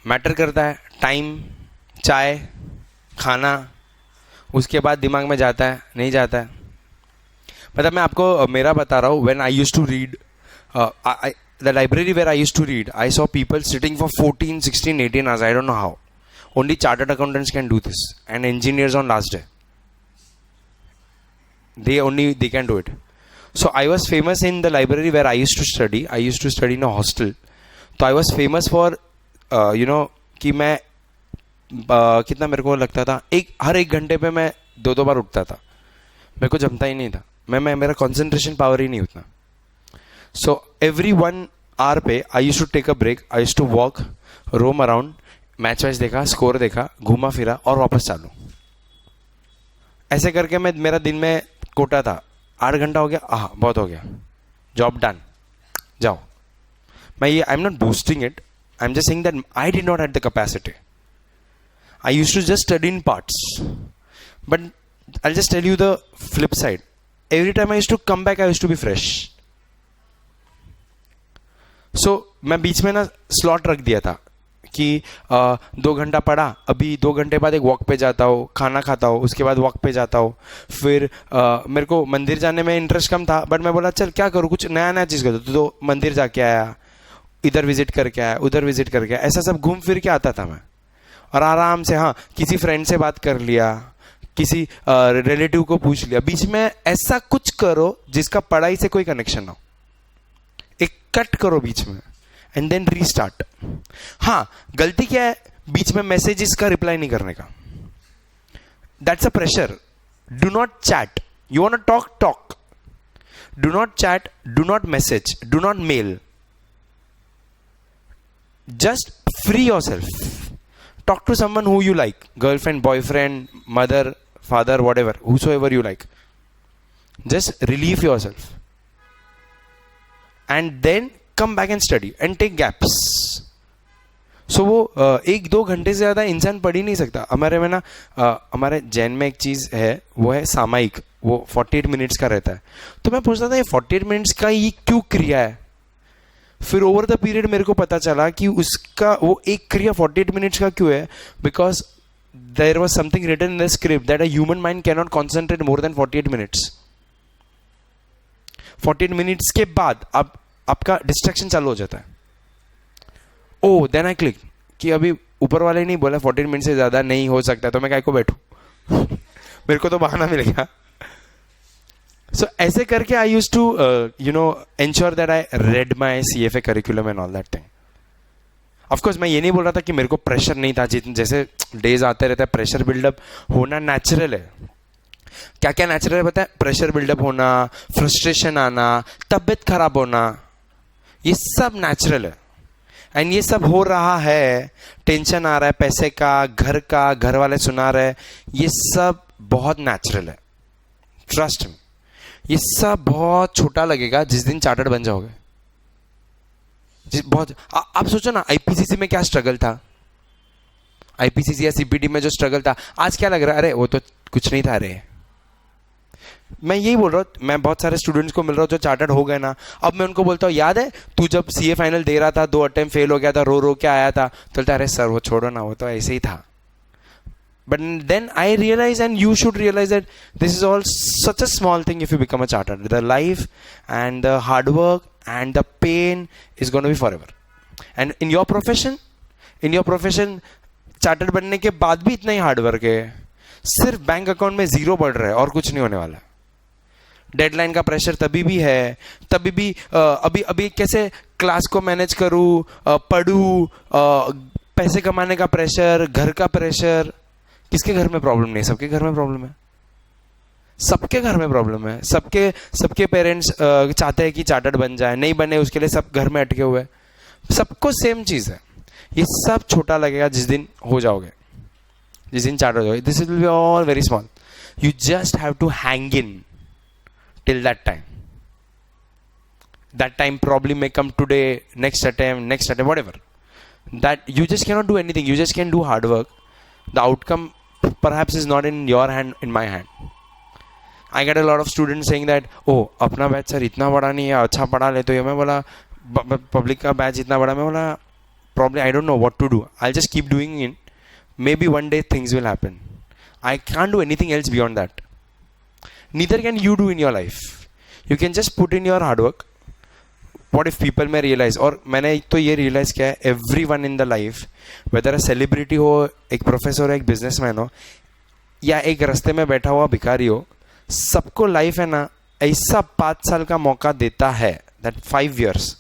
Speaker 1: मैटर करता है टाइम, चाय, खाना, उसके बाद दिमाग में जाता है नहीं जाता है। मतलब मैं आपको मेरा बता रहा हूँ, when I used to read the library where I used to read, I saw people sitting for 14, 16, 18 hours, I don't know how. Only chartered accountants can do this, and engineers on last day. They can do it. So I was famous in the library where I used to study. I used to study in a hostel. So I was famous for कि मैं कितना मेरे को लगता था, हर एक घंटे पे मैं 2 बार उठता था। मेरे को जमता ही नहीं था, मेरा कंसंट्रेशन पावर ही नहीं उतना। सो एवरी 1 hour पे I used to take a break, I used to walk, roam around, match देखा, स्कोर देखा, घूमा फिरा और वापस चालू। ऐसे करके मेरा दिन में कोटा था 8 घंटा हो गया, बहुत हो गया, जॉब डन, जाओ। मैं ये I am not boosting it, I am just saying that I did not have the capacity. I used to just study in parts, but I'll just tell you the flip side. Every time I used to come back, I used to be fresh. So मैं बीच में ना slot रख दिया था कि 2 घंटा पढ़ा, अभी 2 घंटे बाद एक वॉक पे जाता हूँ, खाना खाता हूँ, उसके बाद वॉक पे जाता हूँ। फिर मेरे को मंदिर जाने में इंटरेस्ट कम था, बट मैं बोला चल क्या करूँ, कुछ नया नया चीज़ करूँ। तो मंदिर जाके आया, इधर विजिट करके आया, उधर विजिट करके आया, ऐसा सब घूम फिर के आता था मैं। और आराम से किसी फ्रेंड से बात कर लिया, किसी रिलेटिव को पूछ लिया। बीच में ऐसा कुछ करो जिसका पढ़ाई से कोई कनेक्शन ना हो, एक कट करो बीच में एंड देन रीस्टार्ट। गलती क्या है, बीच में मैसेजेस का रिप्लाई नहीं करने का, that's a pressure. Do not chat, you want to talk, do not chat, do not message, do not mail, just free yourself. Talk to someone who you like, girlfriend, boyfriend, mother, father, whatever, whosoever you like. Just relieve yourself and then come back and study and take gaps. So वो 1-2 घंटे से ज़्यादा इंसान पढ़ ही नहीं सकता. हमारे में ना हमारे जैन में एक चीज़ है, वो है सामायिक, वो 48 मिनट्स का रहता है. तो मैं पूछता था ये 48 मिनट्स का ये क्यों क्रिया है. फिर ओवर द पीरियड मेरे को पता चला कि उसका वो एक क्रिया 48 मिनट्स का क्यों है. Because there was something written in the script that a human mind can not concentrate more than 48 minutes. 48 minutes के बाद अब आपका डिस्ट्रैक्शन चालू हो जाता है. ओ देन आई क्लिक कि अभी ऊपर वाले नहीं बोला 48 मिनट से ज्यादा नहीं हो सकता, तो मैं काय को बैठू मेरे को तो बहाना मिल गया. So ऐसे करके I used to ensure that I read my CFA curriculum and all that thing. Of course मैं ये नहीं बोल रहा था कि मेरे को प्रेशर नहीं था. जैसे डेज आते रहते हैं, प्रेशर बिल्डअप होना नेचुरल है. क्या क्या नेचुरल है पता है? प्रेशर बिल्डअप होना, फ्रस्ट्रेशन आना, तबीयत खराब होना, ये सब नेचुरल है. एंड ये सब हो रहा है, टेंशन आ रहा है पैसे का, घर वाले सुना रहे, ये सब बहुत नेचुरल है. ट्रस्ट मी, ये सब बहुत छोटा लगेगा जिस दिन चार्टर्ड बन जाओगे. बहुत आप सोचो ना, आईपीसीसी में क्या स्ट्रगल था, आईपीसीसी या सीपीटी में जो स्ट्रगल था, आज क्या लग रहा है, अरे वो तो कुछ नहीं था. अरे मैं यही बोल रहा हूँ, मैं बहुत सारे स्टूडेंट्स को मिल रहा हूँ जो चार्टर्ड हो गए ना. अब मैं उनको बोलता हूँ, याद है तू जब सीए फाइनल दे रहा था, 2 अटेम्प्ट फेल हो गया था, रो के आया था. तो बोलता अरे सर वो छोड़ो ना, वो तो ऐसे ही था. But then I realize, and you should realize, that this is all such a small thing if you become a chartered. The life and the hard work and the pain is going to be forever. And in your profession, chartered बनने के बाद भी इतना ही hard work है. सिर्फ bank account में 0 बढ़ रहा है और कुछ नहीं होने वाला. डेडलाइन का प्रेशर तभी भी है, तभी भी अभी कैसे क्लास को मैनेज करूँ, पढ़ूँ, पैसे कमाने का प्रेशर, घर का प्रेशर. किसके घर में प्रॉब्लम नहीं? सबके घर में प्रॉब्लम है. सबके घर में प्रॉब्लम है. सबके पेरेंट्स चाहते हैं कि चार्टर्ड बन जाए, नहीं बने उसके लिए सब घर में अटके हुए हैं. सबको सेम चीज है. ये सब छोटा लगेगा जिस दिन हो जाओगे, जिस दिन चार्ट हो जाओगे. This will be all very small. You just have to hang in till that time. That time probably may come today, next attempt, whatever. That you just cannot do anything. You just can do hard work. The outcome perhaps is not in your hand, in my hand. I get a lot of students saying that, oh, अपना batch sir इतना बड़ा नहीं है, अच्छा पढ़ा ले. तो ये मैं बोला पब्लिक का बैच इतना बड़ा, मैं बोला probably I don't know what to do. I'll just keep doing it. Maybe one day things will happen. I can't do anything else beyond that. Neither can you do in your life. You can just put in your hard work. What if people may realize, और मैंने तो ये realize किया है, everyone in the life, whether a celebrity हो, एक professor हो, एक बिजनेसमैन हो, या एक रास्ते में बैठा हुआ भिखारी हो, सबको लाइफ है ना ऐसा 5 साल का मौका देता है, that 5 years,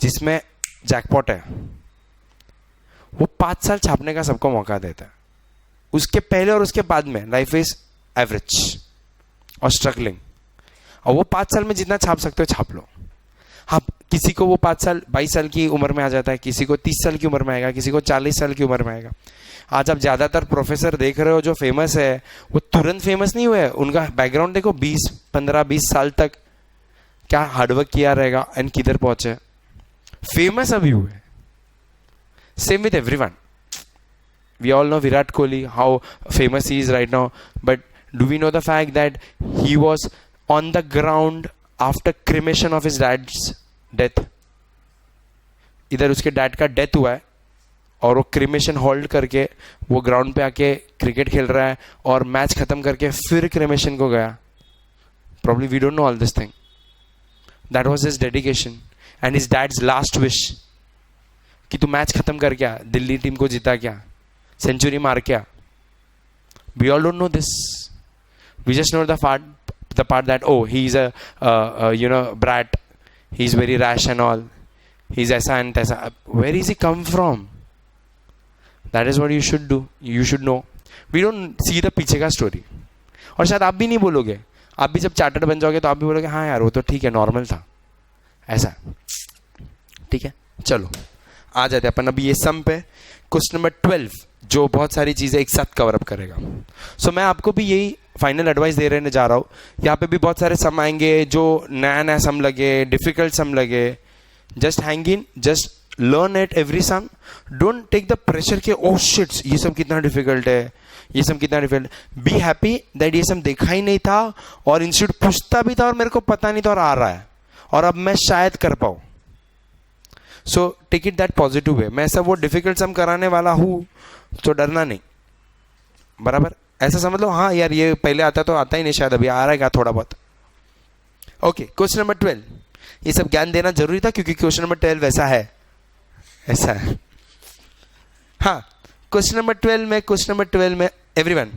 Speaker 1: जिसमें जैकपॉट है. वो 5 साल छापने का सबको मौका देता है. उसके पहले और उसके बाद में लाइफ इज एवरेज और स्ट्रगलिंग. और वो 5 साल में जितना छाप सकते हो छाप लो. हाँ, किसी को वो 5 साल 22 साल की उम्र में आ जाता है, किसी को 30 साल की उम्र में आएगा, किसी को 40 साल की उम्र में आएगा. आज आप ज़्यादातर प्रोफेसर देख रहे हो जो फेमस है, वो तुरंत फेमस नहीं हुए. उनका बैकग्राउंड देखो, 15-20 साल तक क्या हार्डवर्क किया रहेगा एंड किधर पहुंचे, फेमस अभी हुए. Same with everyone. We all know Virat Kohli, how famous he is right now. But do we know the fact that he was on the ground after cremation of his dad's death? इधर उसके dad का death हुआ है और वो cremation hold करके वो ground पे आके क्रिकेट खेल रहा है और मैच खत्म करके फिर क्रिमेशन को गया. Probably we don't know all this thing. That was his dedication and his dad's last wish कि तू मैच खत्म कर क्या, दिल्ली टीम को जीता क्या, सेंचुरी मार क्या. We all don't know this. We just know the part that, oh, he's a brat, he's very rash and all, he's ऐसा and तैसा. Where is he come from? That is what you should do. You should know. We don't see the पीछे का story. और शायद आप भी नहीं बोलोगे. आप भी जब चार्टर्ड बन जाओगे तो आप भी बोलोगे हाँ यार वो तो ठीक है, नॉर्मल था ऐसा. ठीक है, चलो आ जाते अपन अभी ये सम पे. क्वेश्चन नंबर 12 जो बहुत सारी चीज़ें एक साथ कवर अप करेगा. सो मैं आपको भी यही फाइनल एडवाइस दे रहने जा रहा हूँ. यहाँ पे भी बहुत सारे सम आएंगे जो नया नया सम लगे, डिफिकल्ट सम लगे. Just hang in, just learn at every sum. Don't take the pressure के ओ शिट्स ये सब कितना डिफिकल्ट है, ये सब कितना डिफिकल्ट. बी हैप्पी दैट ये सब देखा ही नहीं था और इंस्टीट्यूट पूछता भी था और मेरे को पता नहीं था और आ रहा है और अब मैं शायद कर पाऊँ. So take it that positive way. मैं ऐसा वो डिफिकल्ट सम कराने वाला हूँ तो डरना नहीं, बराबर. ऐसा समझ लो हाँ यार ये पहले आता तो आता ही नहीं, शायद अभी आ रहेगा थोड़ा बहुत. Okay, question number 12. ये सब ज्ञान देना जरूरी था क्योंकि क्वेश्चन नंबर 12 वैसा है, ऐसा है. हाँ, क्वेश्चन नंबर 12 में एवरीवन.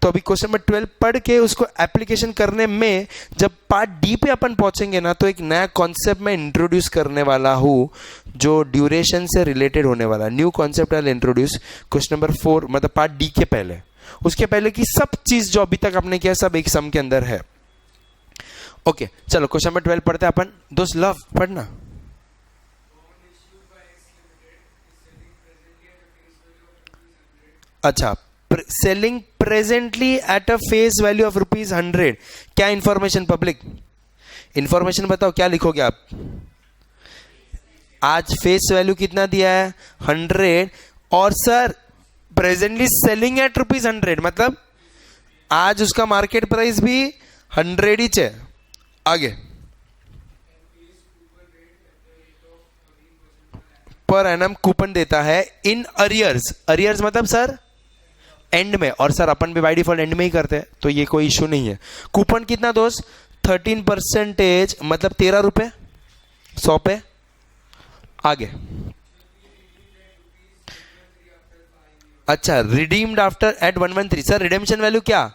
Speaker 1: तो अभी क्वेश्चन नंबर 12 पढ़ के उसको एप्लीकेशन करने में जब पार्ट डी पे अपन पहुंचेंगे ना तो एक नया कॉन्सेप्ट मैं इंट्रोड्यूस करने वाला हूं जो ड्यूरेशन से रिलेटेड होने वाला. New concept I introduce question number 4, मतलब पार्ट डी के पहले. उसके पहले की सब चीज जो अभी तक आपने किया सब एक सम के अंदर है. ओके, चलो क्वेश्चन नंबर 12 पढ़ते हैं अपन. दोस्त लव पढ़ना. अच्छा, selling presently at a face value of ₹100. क्या इंफॉर्मेशन पब्लिक? इंफॉर्मेशन बताओ क्या लिखोगे आप? आज फेस वैल्यू कितना दिया है? 100. और सर प्रेजेंटली सेलिंग एट ₹100 मतलब आज उसका मार्केट प्राइस भी 100 ही है. आगे पर एनम कूपन देता है इन अरियर्स. अरियर्स मतलब सर एंड में, और सर अपन भी बाय डिफॉल्ट एंड में ही करते हैं तो ये कोई इशू नहीं है. कूपन कितना दोस्त? 13% मतलब ₹13 100 पे. आगे अच्छा, redeemed after at 113. Sir redemption value क्या?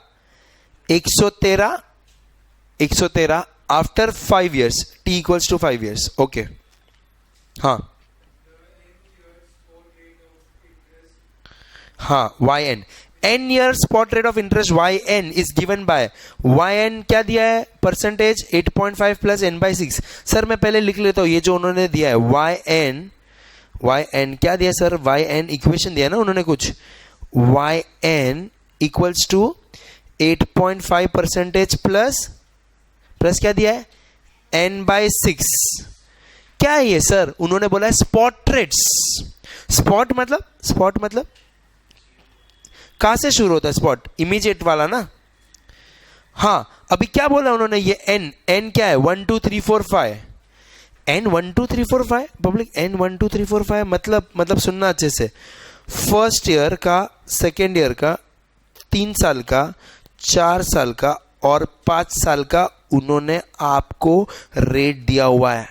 Speaker 1: 113 after 5 years. T equals to 5 years. Okay हाँ हाँ, YN N year spot rate of interest Y N is given by, Y N क्या दिया है percentage 8.5 plus N by 6। Sir मैं पहले लिख लेता हूँ, ये जो उन्होंने दिया है वाई एन क्या दिया सर, वाई एन इक्वेशन दिया ना उन्होंने कुछ, Y N equals to 8.5 percentage plus क्या दिया है एन बाई 6। क्या है ये सर, उन्होंने बोला है स्पॉट रेट्स। स्पॉट मतलब कहां से शुरू होता है स्पॉट, इमीडिएट वाला ना। हाँ अभी क्या बोला उन्होंने, ये एन क्या है 1 2 3 4 5, एन 1 2 3 4 5 पब्लिक, एन 1 2 3 4 5 मतलब सुनना अच्छे से, फर्स्ट ईयर का, सेकेंड ईयर का, 3 साल का, 4 साल का और 5 साल का उन्होंने आपको रेट दिया हुआ है।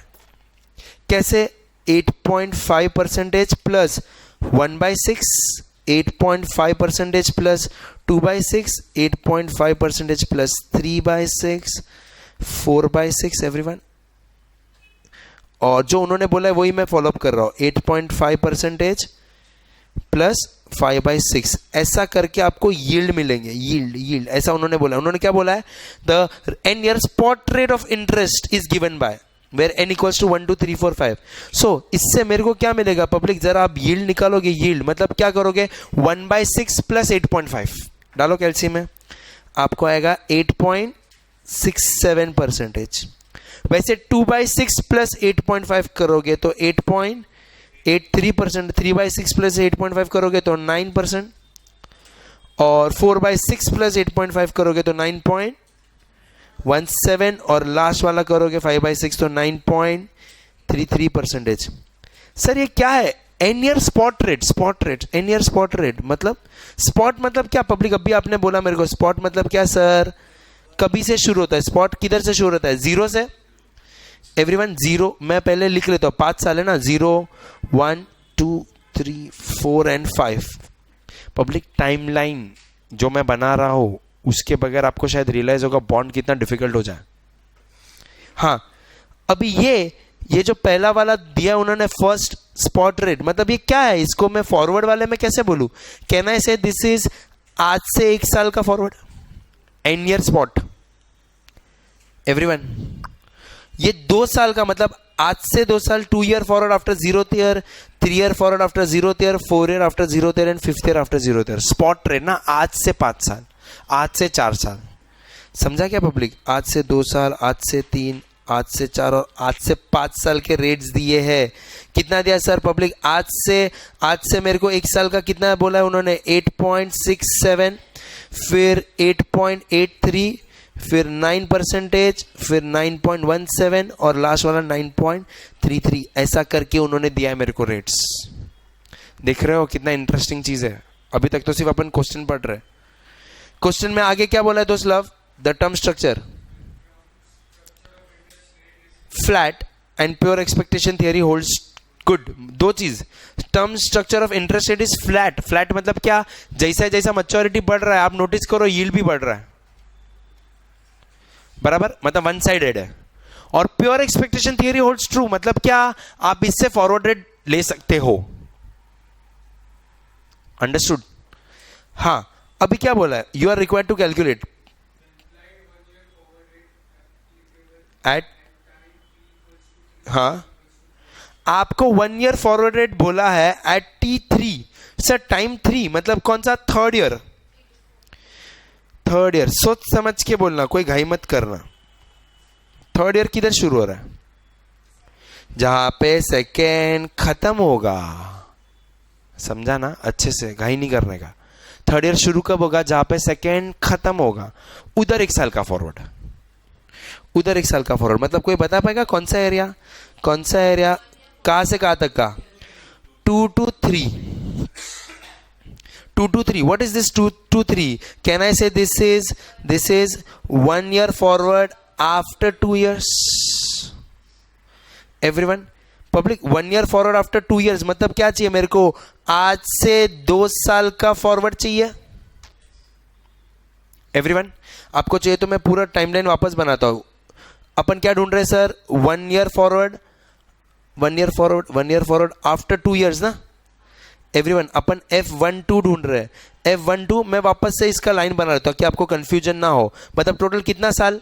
Speaker 1: कैसे, 8.5 percentage plus 1/6, 8.5 percentage plus 2/6, 8.5 percentage plus 3/6, 4/6 everyone. और जो उन्होंने बोला है वही मैं फॉलोअप कर रहा हूँ, 8.5 परसेंटेज प्लस 5/6, ऐसा करके आपको यील्ड मिलेंगे, यील्ड ऐसा उन्होंने बोला। उन्होंने क्या बोला है, the N year spot rate of interest is given by where N equals to 1 2 3 4 5। सो इससे मेरे को क्या मिलेगा पब्लिक, जरा आप यील्ड निकालोगे, यील्ड मतलब क्या करोगे 1/6 प्लस 8.5 डालो कैल्शियम में, आपको आएगा 8.67 परसेंटेज। वैसे 2/6 प्लस 8.5 करोगे तो 8.83%, 3/6 प्लस 8.5 करोगे तो 9%, और 4/6 प्लस 8.5 करोगे तो 9.17, और लास्ट वाला करोगे 5/6 तो 9.33%। सर ये क्या है, N year spot rate, N year spot rate मतलब, स्पॉट मतलब क्या पब्लिक, अभी आपने बोला मेरे को स्पॉट मतलब क्या सर, कभी से शुरू होता है स्पॉट, किधर से शुरू होता है, जीरो से एवरीवन, जीरो। मैं पहले लिख लेता हूँ, 5 साल है ना, 0 1 2 3 4 एंड 5। पब्लिक टाइमलाइन जो मैं बना रहा हूं उसके बगैर आपको शायद रियलाइज होगा बॉन्ड कितना डिफिकल्ट हो जाए। हाँ अभी ये जो पहला वाला दिया उन्होंने फर्स्ट स्पॉट रेट, मतलब ये क्या है, इसको मैं फॉरवर्ड वाले में कैसे बोलूं, कैन आई से दिस इज आज से 1 साल का forward, N year spot everyone. ये 2 साल का मतलब आज से 2 साल, 2 year forward after 0th year, 3 year forward after 0th year, 4 year after 0th year and 5th year after 0th year. Spot rate ना, आज से 5 साल, आज से 4 साल, समझा क्या पब्लिक, आज से 2 साल, आज से 3, आज से 4 और आज से 5 साल के रेट्स दिए हैं। कितना दिया सर पब्लिक, आज से मेरे को 1 साल का कितना बोला है उन्होंने, 8.67, फिर 8.83, फिर 9%, फिर 9.17 और लास्ट वाला 9.33, ऐसा करके उन्होंने दिया है मेरे को रेट्स। देख रहे हो कितना इंटरेस्टिंग चीज है। अभी तक तो सिर्फ अपन क्वेश्चन पढ़ रहे हैं, क्वेश्चन में आगे क्या बोला है दोस्त love, the term structure flat and pure expectation theory holds good. 2 चीज, term structure of interest rate is flat, flat मतलब क्या, जैसा मैच्योरिटी बढ़ रहा है आप नोटिस करो यील्ड भी बढ़ रहा है, बराबर, मतलब वन साइडेड है। और pure expectation theory holds true, मतलब क्या, आप इससे फॉरवर्ड रेट ले सकते हो, अंडरस्टूड। हाँ अभी क्या बोला है, you are required to calculate at, हाँ आपको 1 ईयर फॉरवर्ड रेट बोला है एट T3, सर टाइम 3 मतलब कौन सा, 3rd ईयर, सोच समझ के बोलना, कोई घाई मत करना। 3rd ईयर किधर शुरू हो रहा है, जहां पे सेकेंड खत्म होगा, समझा ना, अच्छे से घाई नहीं करने का। 3rd ईयर शुरू कब होगा, जहां पे सेकेंड खत्म होगा, उधर 1 साल का फॉरवर्ड, उधर 1 साल का फॉरवर्ड। मतलब कोई बता पाएगा कौन सा एरिया, कहां से कहां तक का, 2 to 3, 2 to 3, what is this 2 to 3, can I say this is 1 year forward after 2 years everyone, public 1 year forward after 2 years मतलब क्या चाहिए मेरे को, आज से 2 साल का फॉरवर्ड चाहिए एवरीवन। आपको चाहिए तो मैं पूरा टाइमलाइन वापस बनाता हूं। अपन क्या ढूंढ रहे हैं sir, 1 year forward after 2 years ना, एवरीवन अपन F12 ढूंढ रहे हैं. F12 मैं वापस से इसका लाइन बना लेता हूँ कि आपको कंफ्यूजन ना हो. मतलब टोटल कितना साल?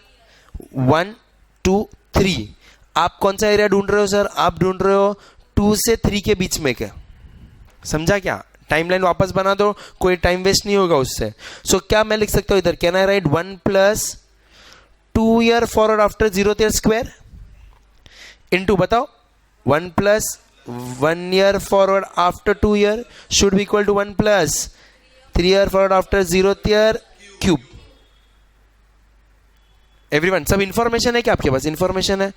Speaker 1: 1 2 3. आप कौन सा एरिया ढूंढ रहे हो सर? आप ढूंढ रहे हो 2 से 3 के बीच में. क्या समझा? क्या टाइमलाइन वापस बना दो, कोई टाइम वेस्ट नहीं होगा उससे. सो क्या मैं लिख सकता हूँ इधर? Can I write 1 plus 2 year forward after 0th year square into, बताओ, 1 plus 1 year forward after 2 year should be equal to 1 plus 3 year forward after 0th year cube. Everyone सब इंफॉर्मेशन है क्या आपके पास? इंफॉर्मेशन है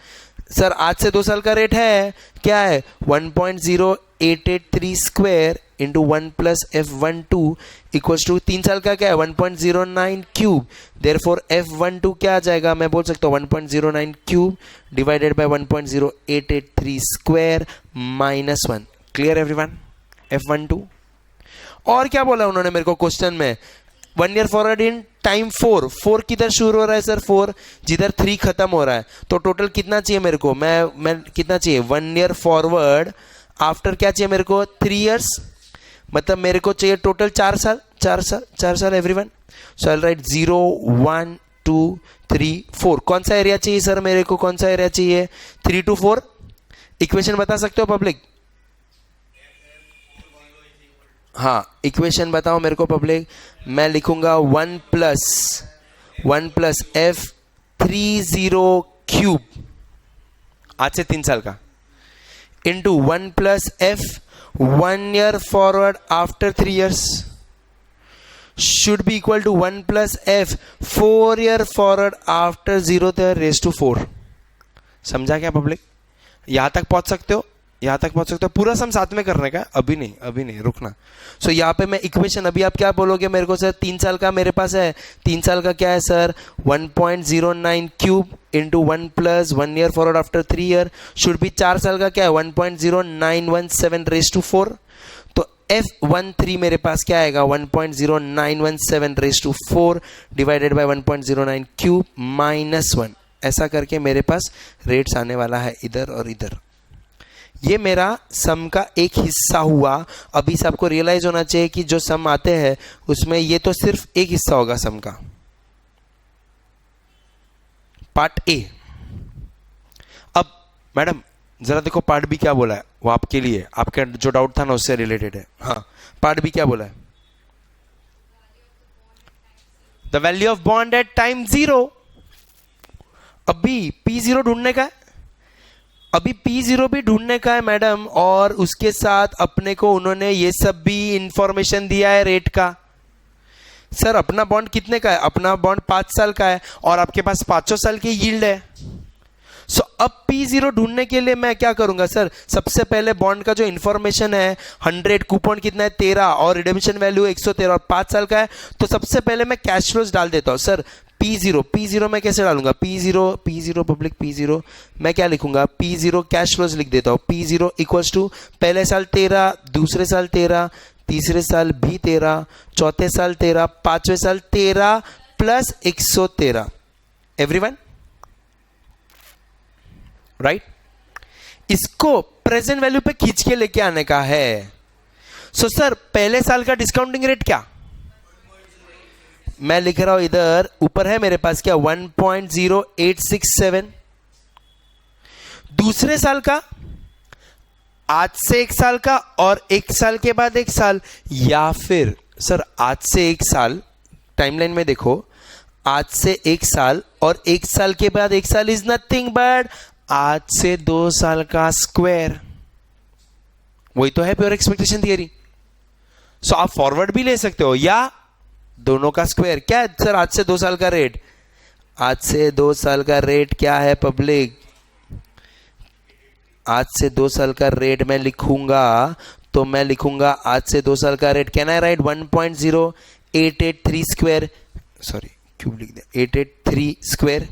Speaker 1: सर. आज से 2 साल का रेट है, क्या है? 1.0883 square into 1 plus F12 equals to 3 साल का क्या है? 1.09 क्यूब. देयरफॉर F12 क्या आ जाएगा? मैं बोल सकता हूँ 1.09 cube divided by 1.0883 square minus 1. Clear everyone? F12. और क्या बोला उन्होंने मेरे को क्वेश्चन में? 1 ईयर फॉरवर्ड इन टाइम 4 किधर शुरू हो रहा है सर? 4 जिधर 3 खत्म हो रहा है. तो टोटल कितना चाहिए मेरे को? मैं कितना चाहिए? 1 ईयर फॉरवर्ड आफ्टर क्या चाहिए मेरे को? 3 इयर्स. मतलब मेरे को चाहिए टोटल 4 साल एवरीवन. सो आई राइट 0 1 2 3 4. कौन सा एरिया चाहिए सर मेरे को? कौन सा एरिया चाहिए? 3 to 4. इक्वेशन बता सकते हो पब्लिक? हाँ, इक्वेशन बताओ मेरे को पब्लिक. मैं लिखूंगा 1 प्लस F30 क्यूब आज से 3 साल का into 1 plus F 1 year forward after 3 years should be equal to 1 plus F 4 year forward after 0th year raise to 4. समझा क्या पब्लिक? यहां तक पहुंच सकते हो? यहां तक पहुंच सकते हो? पूरा सम साथ में करने का, अभी नहीं रुकना. सो यहाँ पे मैं इक्वेशन, अभी आप क्या बोलोगे मेरे को? सर 3 साल का मेरे पास है. 3 साल का क्या है sir? 1.09 cube into 1 plus 1 year forward after 3 year should B 4 साल का क्या है? 1.0917 रेज टू 4. तो F13 मेरे पास क्या आएगा? 1.0917 raise to 4 divided by 1.09 cube minus 1. ऐसा करके मेरे पास रेट्स आने वाला है इधर और इधर. ये मेरा सम का एक हिस्सा हुआ. अभी से आपको रियलाइज होना चाहिए कि जो सम आते हैं उसमें ये तो सिर्फ एक हिस्सा होगा सम का. Part A. अब मैडम जरा देखो पार्ट बी क्या बोला है. वो आपके लिए, आपका जो डाउट था ना उससे रिलेटेड है. हाँ, पार्ट बी क्या बोला है? The value of bond at time 0. अभी P0 ढूंढने का है. अभी P0 भी ढूंढने का है मैडम. और उसके साथ अपने को उन्होंने ये सब भी इंफॉर्मेशन दिया है रेट का. सर अपना बॉन्ड कितने का है? अपना बॉन्ड 5 साल का है और आपके पास 500 साल की यील्ड है. सो अब P0 ढूंढने के लिए मैं क्या करूंगा सर? सबसे पहले बॉन्ड का जो इंफॉर्मेशन है 100, कूपन कितना है 13 और रिडेम्पशन वैल्यू 113 और 5 साल का है. तो सबसे पहले मैं कैश फ्लोज डाल देता हूं सर. P0 मैं कैसे डालूंगा? P0 पब्लिक P0 मैं क्या लिखूंगा? P0 कैश फ्लोज लिख देता हूं. P0 इक्वल्स टू पहले साल 13, दूसरे साल 13, तीसरे साल भी 13, चौथे साल 13, पांचवें साल 13 प्लस 113. Everyone right? इसको प्रेजेंट वैल्यू पे खींच के लेके आने का है. सो सर पहले साल का डिस्काउंटिंग रेट क्या? मैं लिख रहा हूं इधर ऊपर है मेरे पास क्या? 1.0867. दूसरे साल का आज से 1 साल का और 1 साल के बाद 1 साल. या फिर सर आज से 1 साल, टाइमलाइन में देखो, आज से 1 साल और 1 साल के बाद 1 साल इज नथिंग बट आज से 2 साल का स्क्वायर. वही तो है प्योर एक्सपेक्टेशन थियरी. सो आप फॉरवर्ड भी ले सकते हो या दोनों का स्क्वायर. क्या है सर आज से 2 साल का रेट? आज से 2 साल का रेट क्या है पब्लिक? आज से 2 साल का रेट मैं लिखूंगा तो मैं लिखूंगा आज से 2 साल का rate. Can I right 1.0883 square? Sorry cube लिख दिया. 883 स्क्वायर.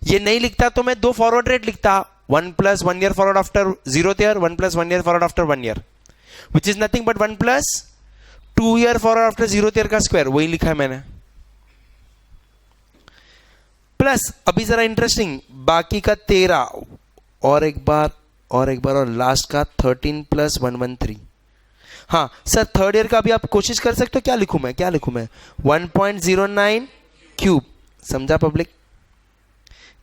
Speaker 1: ये नहीं लिखता तो मैं 2 फॉरवर्ड रेट लिखता. 1 plus 1 year forward after 0th year, 1 plus 1 year forward after 1 year, which is nothing but 1 plus 2 year forward after 0th year का square. वही लिखा है मैंने. प्लस अभी जरा इंटरेस्टिंग, बाकी का 13 और एक बार और लास्ट का 13 प्लस 113. हाँ सर थर्ड ईयर का भी आप कोशिश कर सकते हो, क्या लिखूं मैं, क्या लिखूं मैं, 1.09 क्यूब, समझा पब्लिक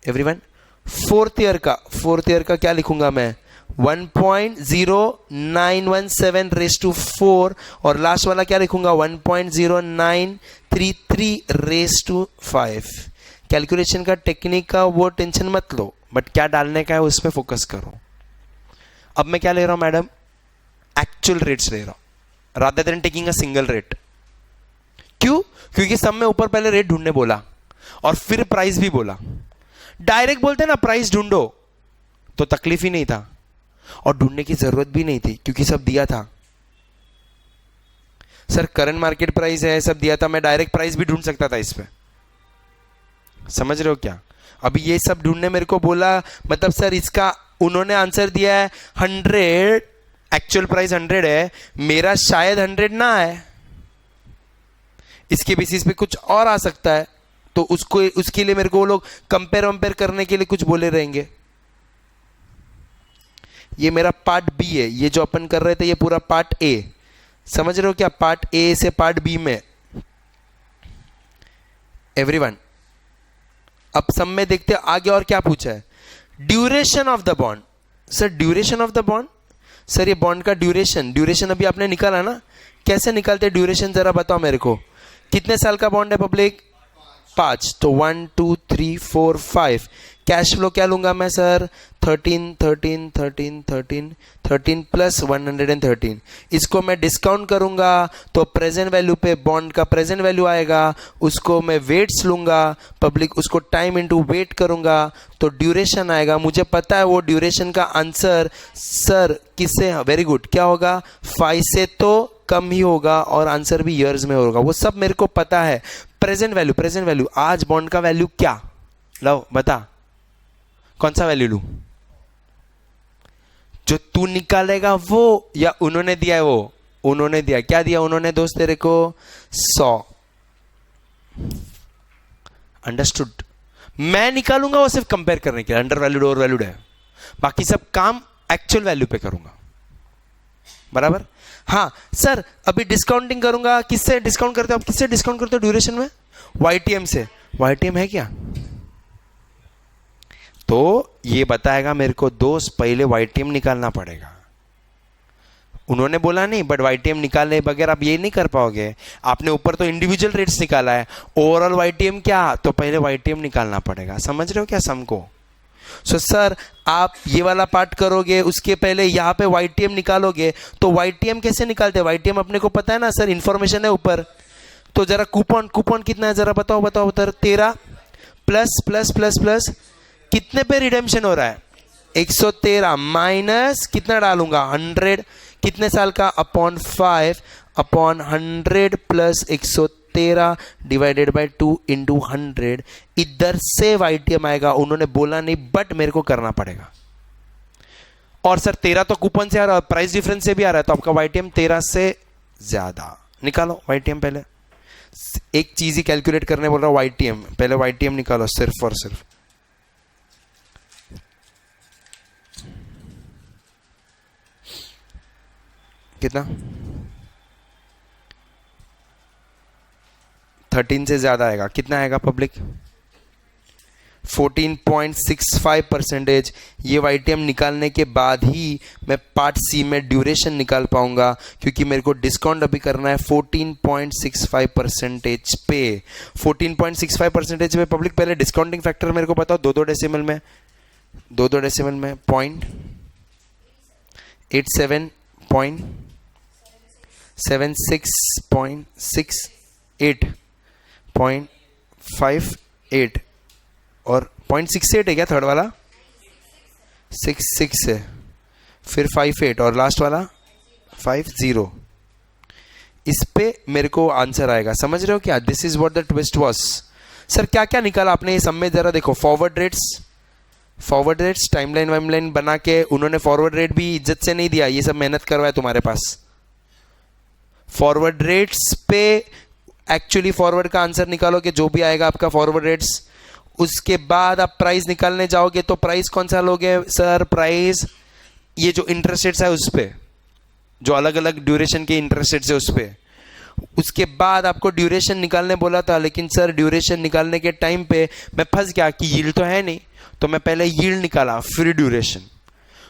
Speaker 1: एवरीवन। फोर्थ ईयर का क्या लिखूंगा मैं, 1.0917 रेस टू 4, और लास्ट वाला क्या लिखूंगा 1.0933 रेस टू 5। कैलकुलेशन का टेक्निक का वो टेंशन मत लो, बट क्या डालने का है उस पर फोकस करो। अब मैं क्या ले रहा हूं मैडम, एक्चुअल रेट्स ले रहा हूं rather than taking a single rate. क्यों, क्योंकि सब में ऊपर पहले रेट ढूंढने बोला और फिर प्राइस भी बोला। डायरेक्ट बोलते ना प्राइस ढूंढो तो तकलीफ ही नहीं था और ढूंढने की जरूरत भी नहीं थी क्योंकि सब दिया था। सर करंट मार्केट प्राइस है, सब दिया था, मैं डायरेक्ट प्राइस भी ढूंढ सकता था इस पे, समझ रहे हो क्या। अभी ये सब ढूंढने मेरे को बोला, मतलब सर इसका उन्होंने आंसर दिया है 100, एक्चुअल प्राइस 100 है, मेरा शायद 100 ना है, इसके बेसिस पे कुछ और आ सकता है, तो उसको उसके लिए मेरे को वो लोग कंपेयर वंपेयर करने के लिए कुछ बोले रहेंगे। ये मेरा पार्ट बी है, ये जो अपन कर रहे थे ये पूरा पार्ट ए, समझ रहे हो क्या, पार्ट ए से पार्ट बी में एवरीवन। अब सब में देखते आगे और क्या पूछा है, duration of the bond. Sir duration of the bond, sir ये बॉन्ड का ड्यूरेशन अभी आपने निकाला ना, कैसे निकालते ड्यूरेशन जरा बताओ मेरे को। कितने साल का बॉन्ड है पब्लिक, 5, तो 1 2 3 4 5। कैश फ्लो क्या लूंगा मैं सर, 13 प्लस 113। इसको मैं डिस्काउंट करूंगा तो प्रेजेंट वैल्यू पे बॉन्ड का प्रेजेंट वैल्यू आएगा, उसको मैं वेट्स लूंगा पब्लिक, उसको टाइम इनटू वेट करूंगा तो ड्यूरेशन आएगा। मुझे पता है वो ड्यूरेशन का आंसर सर किससे, वेरी गुड, क्या होगा 5 से तो कम ही होगा और आंसर भी ईयर्स में होगा, वो सब मेरे को पता है। प्रेजेंट वैल्यू आज बॉन्ड का वैल्यू क्या, लो बता कौन सा वैल्यू लू, जो तू निकालेगा वो या उन्होंने दिया है, वो उन्होंने दिया, क्या दिया उन्होंने दोस्त तेरे को, 100। अंडरस्टूड। मैं निकालूंगा वो सिर्फ कंपेयर करने के लिए, अंडर वैल्यूड ओवर वैल्यूड है, बाकी सब काम एक्चुअल वैल्यू पे करूंगा, बराबर। हाँ सर अभी डिस्काउंटिंग करूंगा, किससे डिस्काउंट करते हो आप, किससे डिस्काउंट करते हो ड्यूरेशन में, वाईटीएम से। वाईटीएम है क्या, तो ये बताएगा मेरे को दोस्त पहले वाईटीएम निकालना पड़ेगा। उन्होंने बोला नहीं, बट वाईटीएम निकालने बगैर आप ये नहीं कर पाओगे। आपने ऊपर तो इंडिविजुअल रेट्स निकाला है, ओवरऑल वाईटीएम क्या, तो पहले वाईटीएम निकालना पड़ेगा, समझ रहे हो क्या सम को। सो सर आप ये वाला पार्ट करोगे, उसके पहले यहाँ पे वाईटीएम निकालोगे, तो वाईटीएम कैसे निकालते हैं, वाईटीएम अपने को पता है ना सर, इंफॉर्मेशन है ऊपर। तो जरा कूपन कितना है जरा बताओ उधर, 13 प्लस प्लस प्लस प्लस कितने पे रिडेम्पशन हो रहा है, 113 माइनस कितना डालूंगा 100, कितने साल का, upon 5 upon 100 plus 113 divided by 2 into 100। इधर से वाईटीएम आएगा, उन्होंने बोला नहीं बट मेरे को करना पड़ेगा। और सर 13 तो कूपन से आ रहा है, प्राइस डिफरेंस से भी आ रहा है, तो आपका वाईटीएम 13 से ज्यादा निकालो वाईटीएम। पहले एक चीज ही कैलकुलेट करने बोल रहा हूं, वाईटीएम, पहले वाईटीएम निकालो सिर्फ और सिर्फ। कितना, 13 से ज्यादा आएगा, कितना आएगा पब्लिक, 14.65%। ये वाईटीएम निकालने के बाद ही मैं पार्ट सी में ड्यूरेशन निकाल पाऊंगा, क्योंकि मेरे को डिस्काउंट अभी करना है 14.65% पे। 14.65% पे पब्लिक, पहले डिस्काउंटिंग फैक्टर मेरे को बताओ, दो डेसिमल में 0.87.668.58 और 0.68 है क्या थर्ड वाला, 66 है, फिर 58 और लास्ट वाला 50। इस पे मेरे को आंसर आएगा, समझ रहे हो क्या। This is what the twist was. Sir क्या क्या निकाला आपने ये सब में, जरा देखो। फॉरवर्ड रेट्स टाइमलाइन वाइमलाइन बना के, उन्होंने फॉरवर्ड रेट भी इज्जत से नहीं दिया, ये सब मेहनत करवाया तुम्हारे पास। फॉरवर्ड रेट्स पे एक्चुअली फॉरवर्ड का आंसर निकालोगे, जो भी आएगा आपका फॉरवर्ड रेट्स, उसके बाद आप प्राइस निकालने जाओगे तो प्राइस कौन सा लोगे सर, प्राइस ये जो इंटरेस्ट रेट्स है उस पे, जो अलग अलग ड्यूरेशन के इंटरेस्ट रेट्स है उस पर। उसके बाद आपको ड्यूरेशन निकालने बोला था, लेकिन सर ड्यूरेशन निकालने के टाइम पे मैं फंस गया कि यील्ड तो है नहीं, तो मैं पहले यील्ड निकाला फिर ड्यूरेशन,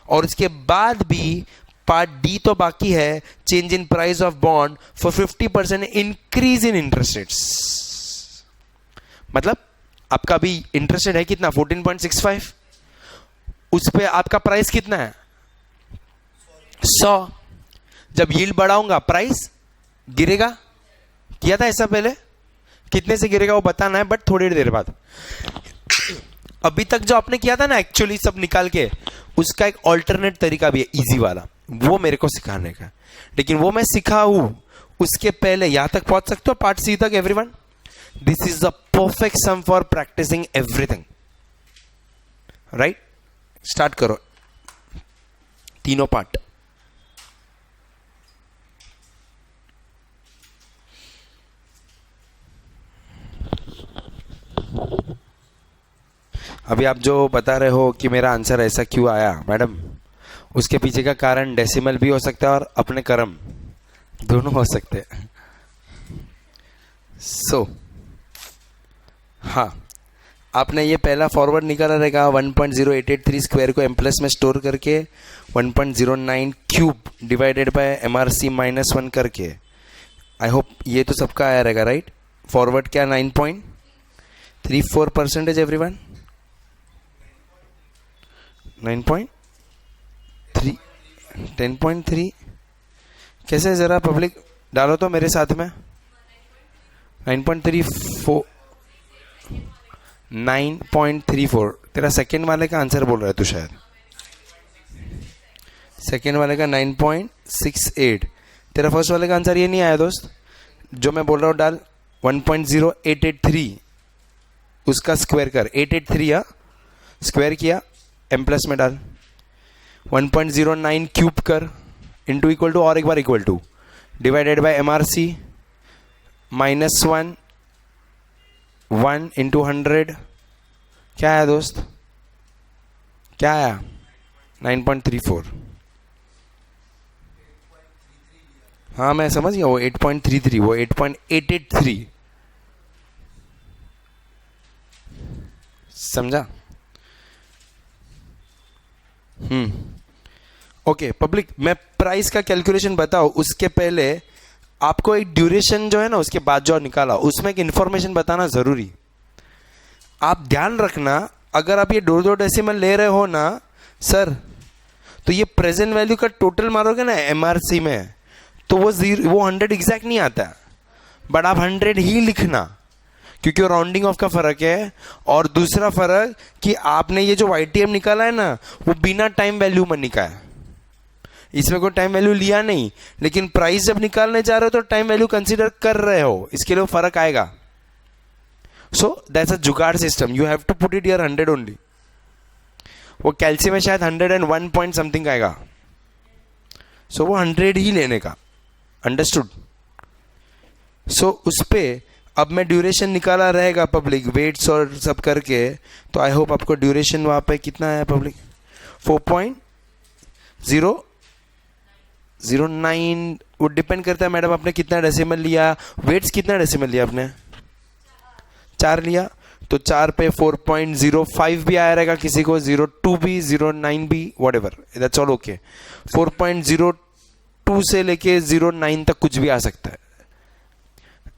Speaker 1: और उसके बाद भी पार्ट डी तो बाकी है, change in price of bond for 50% increase in interest rates. मतलब आपका भी इंटरेस्ट रेट है कितना 14.65, उस पे आपका प्राइस कितना है 100। जब यील्ड बढ़ाऊंगा प्राइस गिरेगा, किया था ऐसा पहले, कितने से गिरेगा वो बताना है बट थोड़ी देर बाद। अभी तक जो आपने किया था ना एक्चुअली सब निकाल के, उसका एक ऑल्टरनेट तरीका भी है इजी वाला, वो मेरे को सिखाने का, लेकिन वो मैं सिखा हूं। उसके पहले यहां तक पहुंच सकते हो पार्ट सी तक everyone? This is the perfect sum for practicing everything, right? Start करो तीनों पार्ट। अभी आप जो बता रहे हो कि मेरा आंसर ऐसा क्यों आया मैडम, उसके पीछे का कारण डेसिमल भी हो सकता है और अपने कर्म दोनों हो सकते हैं। हाँ, आपने ये पहला फॉरवर्ड निकाला रहेगा 1.0883 स्क्वायर को एम प्लस में स्टोर करके 1.09 क्यूब डिवाइडेड बाय MRC -1 करके। आई होप ये तो सबका आया रहेगा, राइट? फॉरवर्ड क्या 9.34% एवरीवन, 9.3 10.3 कैसे, जरा पब्लिक डालो तो मेरे साथ में। 9.34 9.34 तेरा सेकेंड वाले का आंसर बोल रहा है तू, शायद सेकेंड वाले का 9.68। तेरा फर्स्ट वाले का आंसर ये नहीं आया दोस्त, जो मैं बोल रहा हूँ डाल 1.0883 उसका स्क्वायर कर, 883 या स्क्वायर किया एम प्लस में डाल, 1.09 क्यूब कर इंटू इक्वल टू और एक बार equal to divided by MRC -1 1 into 100 क्या आया दोस्त, क्या आया 9.34। हाँ मैं समझ गया, वो 8.33 वो 8.883 समझा। ओके पब्लिक, मैं प्राइस का कैलकुलेशन बताऊं उसके पहले आपको एक ड्यूरेशन जो है ना उसके बाद जो निकाला उसमें एक इंफॉर्मेशन बताना जरूरी। आप ध्यान रखना, अगर आप ये दो डेसिमल ले रहे हो ना सर, तो ये प्रेजेंट वैल्यू का टोटल मारोगे ना MRC में, तो वो 100 एग्जैक्ट नहीं आता, बट आप 100 ही लिखना, क्योंकि राउंडिंग ऑफ का फर्क है। और दूसरा फर्क कि आपने ये जो YTM निकाला है ना वो बिना टाइम वैल्यू में निकाला, इसमें कोई टाइम वैल्यू लिया नहीं, लेकिन प्राइस जब निकालने जा रहे हो तो टाइम वैल्यू कंसीडर कर रहे हो, इसके लिए वो फर्क आएगा। सो that's a jugaad system, you have to put it your 100 only. वो कैल्शियम में शायद 101 पॉइंट समथिंग आएगा, सो वो 100 ही लेने का, अंडरस्टूड? सो उस पे अब मैं ड्यूरेशन निकाला रहेगा पब्लिक, वेट्स और सब करके, तो आई होप आपको ड्यूरेशन वहाँ पे कितना है पब्लिक, 4.009। वो डिपेंड करता है मैडम आपने कितना डेसिमल लिया, वेट्स कितना डेसिमल लिया आपने, 4 लिया, तो 4 पे 4.05 भी आया रहेगा, किसी को 02 भी 09 भी व्हाटएवर, दैट्स ऑल ओके। 4.02 से लेके 09 तक कुछ भी आ सकता है,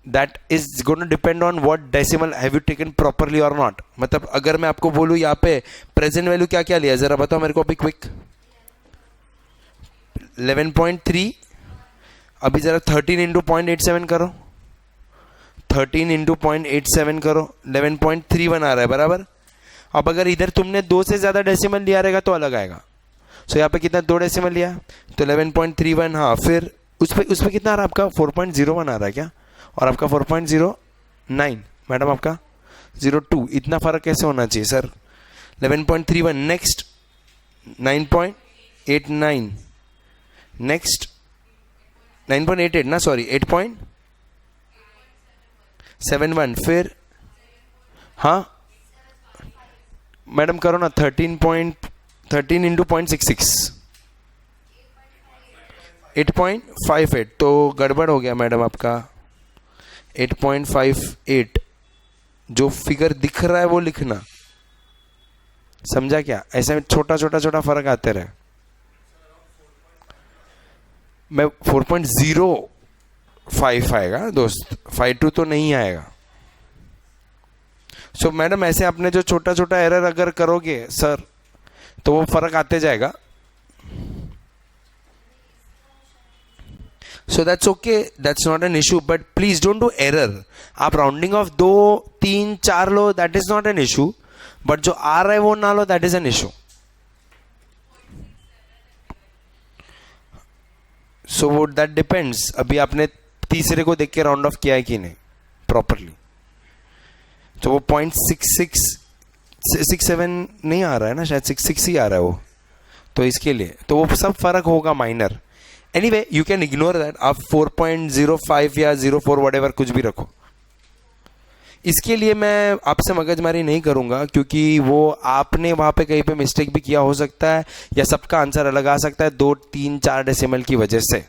Speaker 1: that is gonna depend on what decimal have you taken properly और नॉट। मतलब अगर मैं आपको बोलूँ यहाँ पे प्रेजेंट वैल्यू क्या क्या लिया, जरा बताओ मेरे को अभी क्विक। 11.3, अभी जरा 13 इंटू 0.87 करो, 13 इंटू 0.87 करो, 11.31 आ रहा है बराबर। अब अगर इधर तुमने 2 से ज़्यादा डेसिमल लिया रहेगा तो अलग आएगा। सो यहाँ पे कितना 2 डेसिमल लिया तो 11.31, हाँ फिर उस पर कितना आ रहा है आपका 4.01 आ रहा है क्या, और आपका 4.09 मैडम आपका 02, इतना फ़र्क कैसे होना चाहिए सर। 11.31 नेक्स्ट 9.89 नेक्स्ट 9.88 ना सॉरी 8.71 फिर हाँ मैडम करो ना 13 इंटू 0.66 8.58 तो गड़बड़ हो गया मैडम आपका। 8.58 जो फिगर दिख रहा है वो लिखना, समझा क्या? ऐसे में छोटा छोटा छोटा फर्क आते रहे। मैं 4.05 आएगा दोस्त, 52 तो नहीं आएगा। सो मैडम ऐसे आपने जो छोटा छोटा एरर अगर करोगे सर तो वो फर्क आते जाएगा। So that's okay, that's not an issue, but please don't do error. आप राउंडिंग ऑफ 2, 3, 4 लो, that is not an issue, but जो आ रहा है वो ना लो, that is an issue. So वो दैट डिपेंड्स। अभी आपने तीसरे को देख के राउंड ऑफ किया है कि नहीं प्रॉपरली, तो वो 0.67 नहीं आ रहा है ना, शायद 66 ही आ रहा है वो, तो इसके लिए तो वो सब फर्क होगा minor. Anyway you can ignore that, आप 4.05 या 04 व्हाटएवर कुछ भी रखो। इसके लिए मैं आपसे मगजमारी नहीं करूंगा, क्योंकि वो आपने वहां पे कहीं पे मिस्टेक भी किया हो सकता है, या सबका आंसर अलग आ सकता है 2, 3, 4 डेसिमल की वजह से।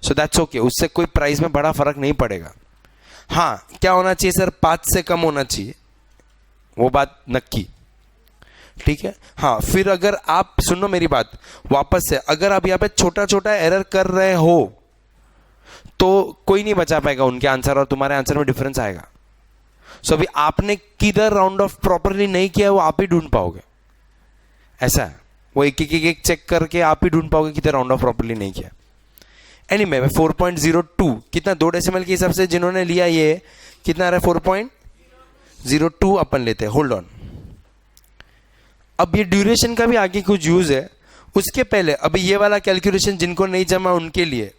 Speaker 1: सो दैट्स ओके, उससे कोई प्राइस में बड़ा फर्क नहीं पड़ेगा। हाँ, क्या होना चाहिए सर? 5 से कम होना चाहिए, वो बात नक्की, ठीक है। हाँ, फिर अगर आप सुनो मेरी बात वापस से, अगर आप यहाँ पे छोटा छोटा एरर कर रहे हो तो कोई नहीं बचा पाएगा उनके आंसर और तुम्हारे आंसर में डिफरेंस आएगा। सो अभी आपने किधर राउंड ऑफ प्रॉपरली नहीं किया वो आप ही ढूंढ पाओगे, ऐसा है। वो एक चेक करके आप ही ढूंढ पाओगे किधर राउंड ऑफ प्रॉपरली नहीं किया। एनीवे 4.02 कितना 2 डेसिमल के हिसाब से जिन्होंने लिया ये कितना आ रहा है? 4.02 अपन लेते हैं। होल्ड ऑन, अब ये ड्यूरेशन का भी आगे कुछ यूज है, उसके पहले अभी ये वाला कैलकुलेशन जिनको नहीं जमा उनके लिए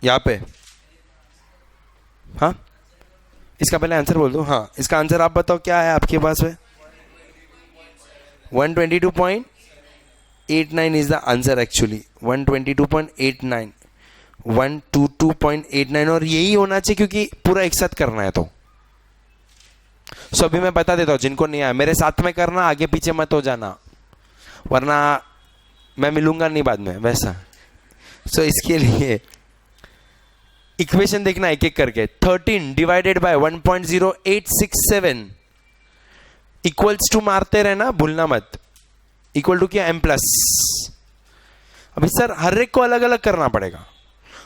Speaker 1: यहां पे, हाँ इसका पहले आंसर बोल दो। हाँ, इसका आंसर आप बताओ क्या है आपके पास में? 122.89 इज द आंसर एक्चुअली, 122.89, 122.89, और यही होना चाहिए क्योंकि पूरा एक साथ करना है। तो सो अभी मैं बता देता हूं जिनको नहीं आया, मेरे साथ में करना, आगे पीछे मत हो जाना वरना मैं मिलूंगा नहीं बाद में वैसा। सो इसके लिए इक्वेशन देखना एक एक करके। 13 डिवाइडेड बाय 1.0867 इक्वल्स टू मारते रहना, भूलना मत। इक्वल टू क्या? m+। अभी सर हर एक को अलग अलग करना पड़ेगा।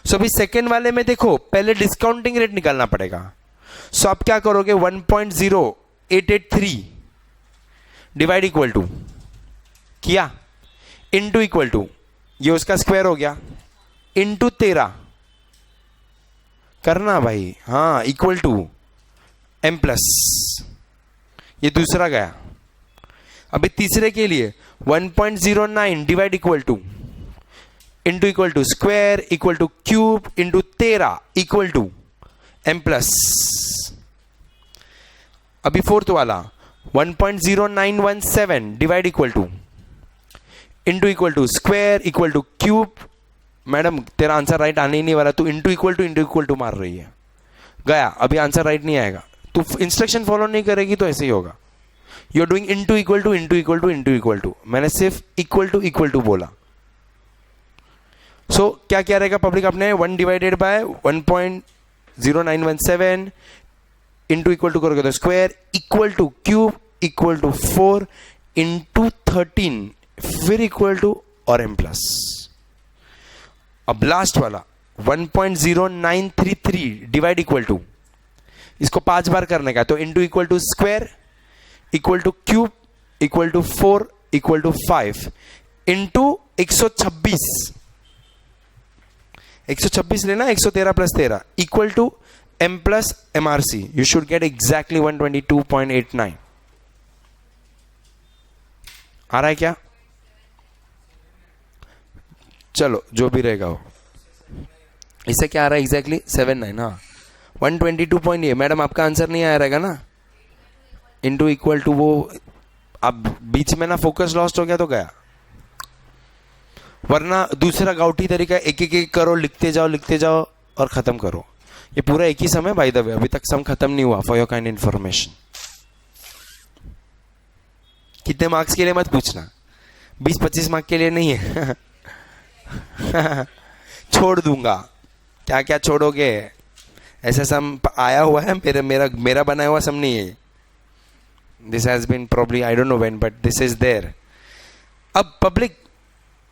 Speaker 1: सो अभी सेकेंड वाले में देखो, पहले डिस्काउंटिंग रेट निकालना पड़ेगा। सो आप क्या करोगे? 1.0883 डिवाइड इक्वल टू किया, इनटू इक्वल टू ये उसका स्क्वायर हो गया, इनटू 13 करना भाई, हाँ, इक्वल टू m+, ये दूसरा गया। अभी तीसरे के लिए 1.09 divide equal to into equal to square equal to cube into 13 equal to m+। अभी फोर्थ वाला 1.0917 divide equal to into equal to square equal to cube. Madam तेरा आंसर राइट आने ही नहीं वाला, तू इंटू इक्वल टू मार रही है, गया। अभी आंसर राइट नहीं आएगा, तू इंस्ट्रक्शन फॉलो नहीं करेगी तो ऐसे ही होगा। You are doing into equal to, मैंने सिर्फ इक्वल टू बोला। सो क्या क्या रहेगा पब्लिक? आपने 1 divided by 1.0917 into equal to करोगे तो square equal to cube equal to 4 into 13 फिर इक्वल टू और m+। अब लास्ट वाला 1.0933 डिवाइड इक्वल टू, इसको 5 बार करने का, तो into equal to square equal to cube equal to 4 equal to 5 into 126 लेना, 113 plus 13 equal to m+ MRC। You should get exactly 122.89। आ रहा है क्या? चलो जो भी रहेगा वो, इससे क्या आ रहा है एग्जैक्टली 79। हाँ, 122. मैडम आपका आंसर नहीं आया रहेगा ना, इंटू इक्वल टू वो अब बीच में ना फोकस लॉस्ट हो गया तो गया, वरना दूसरा गाउटी तरीका एक एक करो, लिखते जाओ और खत्म करो। ये पूरा एक ही समय, बाय द वे अभी तक सम खत्म नहीं हुआ, फॉर योर काइंड इन्फॉर्मेशन। कितने मार्क्स के लिए मत पूछना, 20-25 मार्क्स के लिए नहीं है। छोड़ दूंगा। क्या क्या छोड़ोगे? ऐसा सम आया हुआ है, मेरा बनाया हुआ सम नहीं है। This has been probably I don't know when but this is there. अब पब्लिक,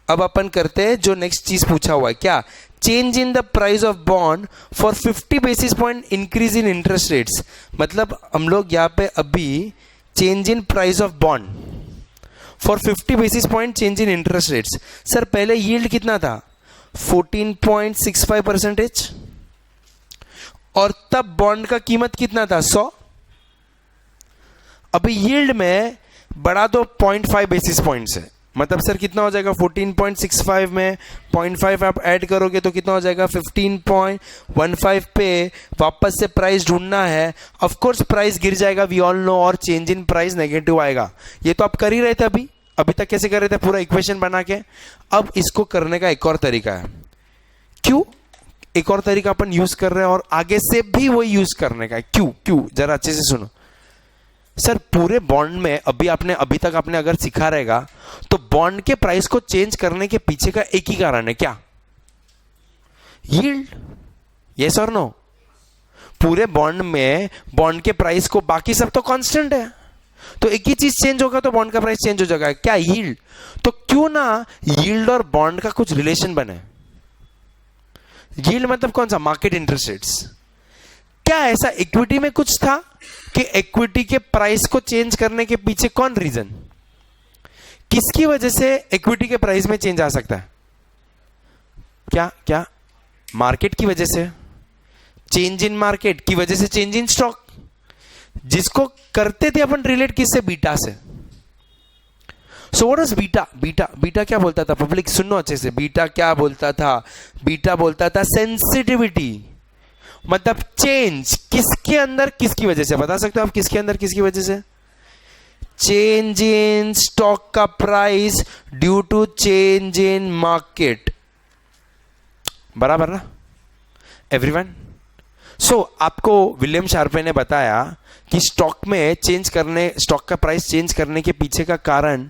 Speaker 1: अब अपन करते हैं जो नेक्स्ट चीज पूछा हुआ है, क्या? Change in the price of bond for 50 basis point increase in interest rates. मतलब हम लोग यहाँ पे अभी change in price of bond for 50 basis point change in interest rates. Sir पहले यील्ड कितना था? 14.65%, और तब बॉन्ड का कीमत कितना था? 100। अभी यील्ड में बढ़ा दो 0.5 बेसिस पॉइंट्स है, मतलब सर कितना हो जाएगा? 14.65 में 0.5 आप ऐड करोगे तो कितना हो जाएगा? 15.15 पे वापस से प्राइस ढूंढना है। ऑफ कोर्स प्राइस गिर जाएगा, वी ऑल नो, और चेंज इन प्राइस नेगेटिव आएगा। ये तो आप कर ही रहे थे अभी तक कैसे कर रहे थे? पूरा इक्वेशन बना के। अब इसको करने का एक और तरीका है। क्यों एक और तरीका अपन यूज कर रहे हैं और आगे से भी वही यूज करने का है? क्यों जरा अच्छे से सुनो। सर पूरे बॉन्ड में अभी तक आपने अगर सीखा रहेगा तो बॉन्ड के प्राइस को चेंज करने के पीछे का एक ही कारण है, क्या? यील्ड। यस और नो? पूरे बॉन्ड में बॉन्ड के प्राइस को, बाकी सब तो कांस्टेंट है, तो एक ही चीज चेंज होगा तो बॉन्ड का प्राइस चेंज हो जाएगा, क्या? यील्ड। तो क्यों ना यील्ड और बॉन्ड का कुछ रिलेशन बने। यील्ड मतलब कौन सा? Market interest rates. क्या ऐसा इक्विटी में कुछ था कि इक्विटी के प्राइस को चेंज करने के पीछे कौन रीजन? किसकी वजह से इक्विटी के प्राइस में चेंज आ सकता है? क्या? मार्केट की वजह से। चेंज इन मार्केट की वजह से चेंज इन स्टॉक, जिसको करते थे अपन रिलेट किससे? बीटा से। So what is beta? Beta क्या बोलता था? पब्लिक सुनो अच्छे से। बीटा क्या बोलता था? बीटा बोलता था सेंसिटिविटी, मतलब चेंज किसके अंदर किसकी वजह से। बता सकते हो आप किसके अंदर किसकी वजह से? चेंज इन स्टॉक का price due to change in market. बराबर ना एवरीवन? सो आपको विलियम शार्पे ने बताया कि स्टॉक का प्राइस चेंज करने के पीछे का कारण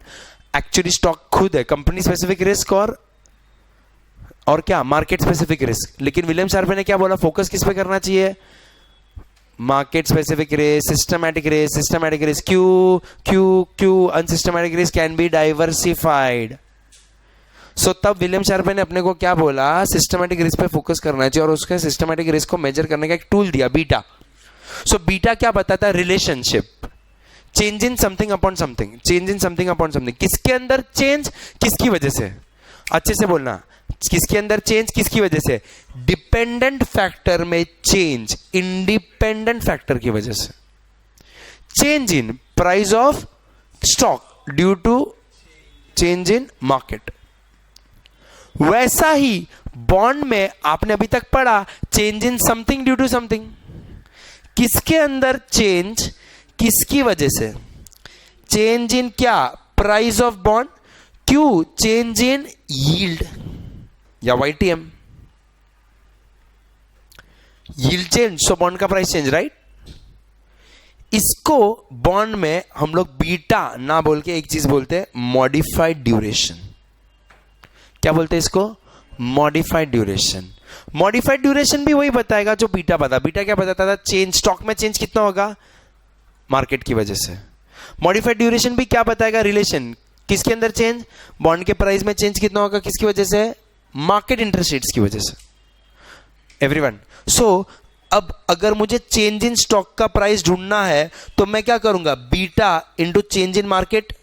Speaker 1: एक्चुअली स्टॉक खुद है, कंपनी स्पेसिफिक रिस्क और क्या? Market specific risk. लेकिन विलियम शार्पे ने क्या बोला? फोकस किस पे करना चाहिए? Market specific risk, systematic risk. क्यों unsystematic risk can be diversified. So तब विलियम शार्पे ने अपने को क्या बोला? सिस्टमैटिक रिस्क पे फोकस करना चाहिए, और उसके सिस्टमैटिक रिस्क को मेजर करने का एक टूल दिया, बीटा। सो बीटा क्या बताता है? Relationship, change in something upon something, किसके अंदर चेंज किसकी वजह से? अच्छे से बोलना, किसके अंदर चेंज किसकी वजह से? डिपेंडेंट फैक्टर में चेंज इंडिपेंडेंट फैक्टर की वजह से। Change in price of stock due to change in market. वैसा ही बॉन्ड में आपने अभी तक पढ़ा, change in something due to something. किसके अंदर चेंज किसकी वजह से? चेंज इन क्या? Price of bond. क्यों? चेंज इन यील्ड या YTM। Yield change, so bond का प्राइस चेंज, राइट? इसको बॉन्ड में हम लोग बीटा ना बोल के एक चीज बोलते हैं, मॉडिफाइड ड्यूरेशन। क्या बोलते हैं इसको? Modified duration. मॉडिफाइड ड्यूरेशन भी वही बताएगा जो बीटा बता। बीटा क्या बताता था? चेंज, स्टॉक में चेंज कितना होगा? मार्केट की वजह से। मॉडिफाइड ड्यूरेशन भी क्या बताएगा? रिलेशन, किसके अंदर चेंज? बॉन्ड के प्राइस में चेंज कितना होगा? किसकी वजह से? मार्केट इंटरेस्ट रेट्स की वजह से। एवरीवन, सो अब अगर मुझे चेंज इन स्टॉक का प्राइस ढूंढना है तो मैं क्या करूंगा? Beta into change in market.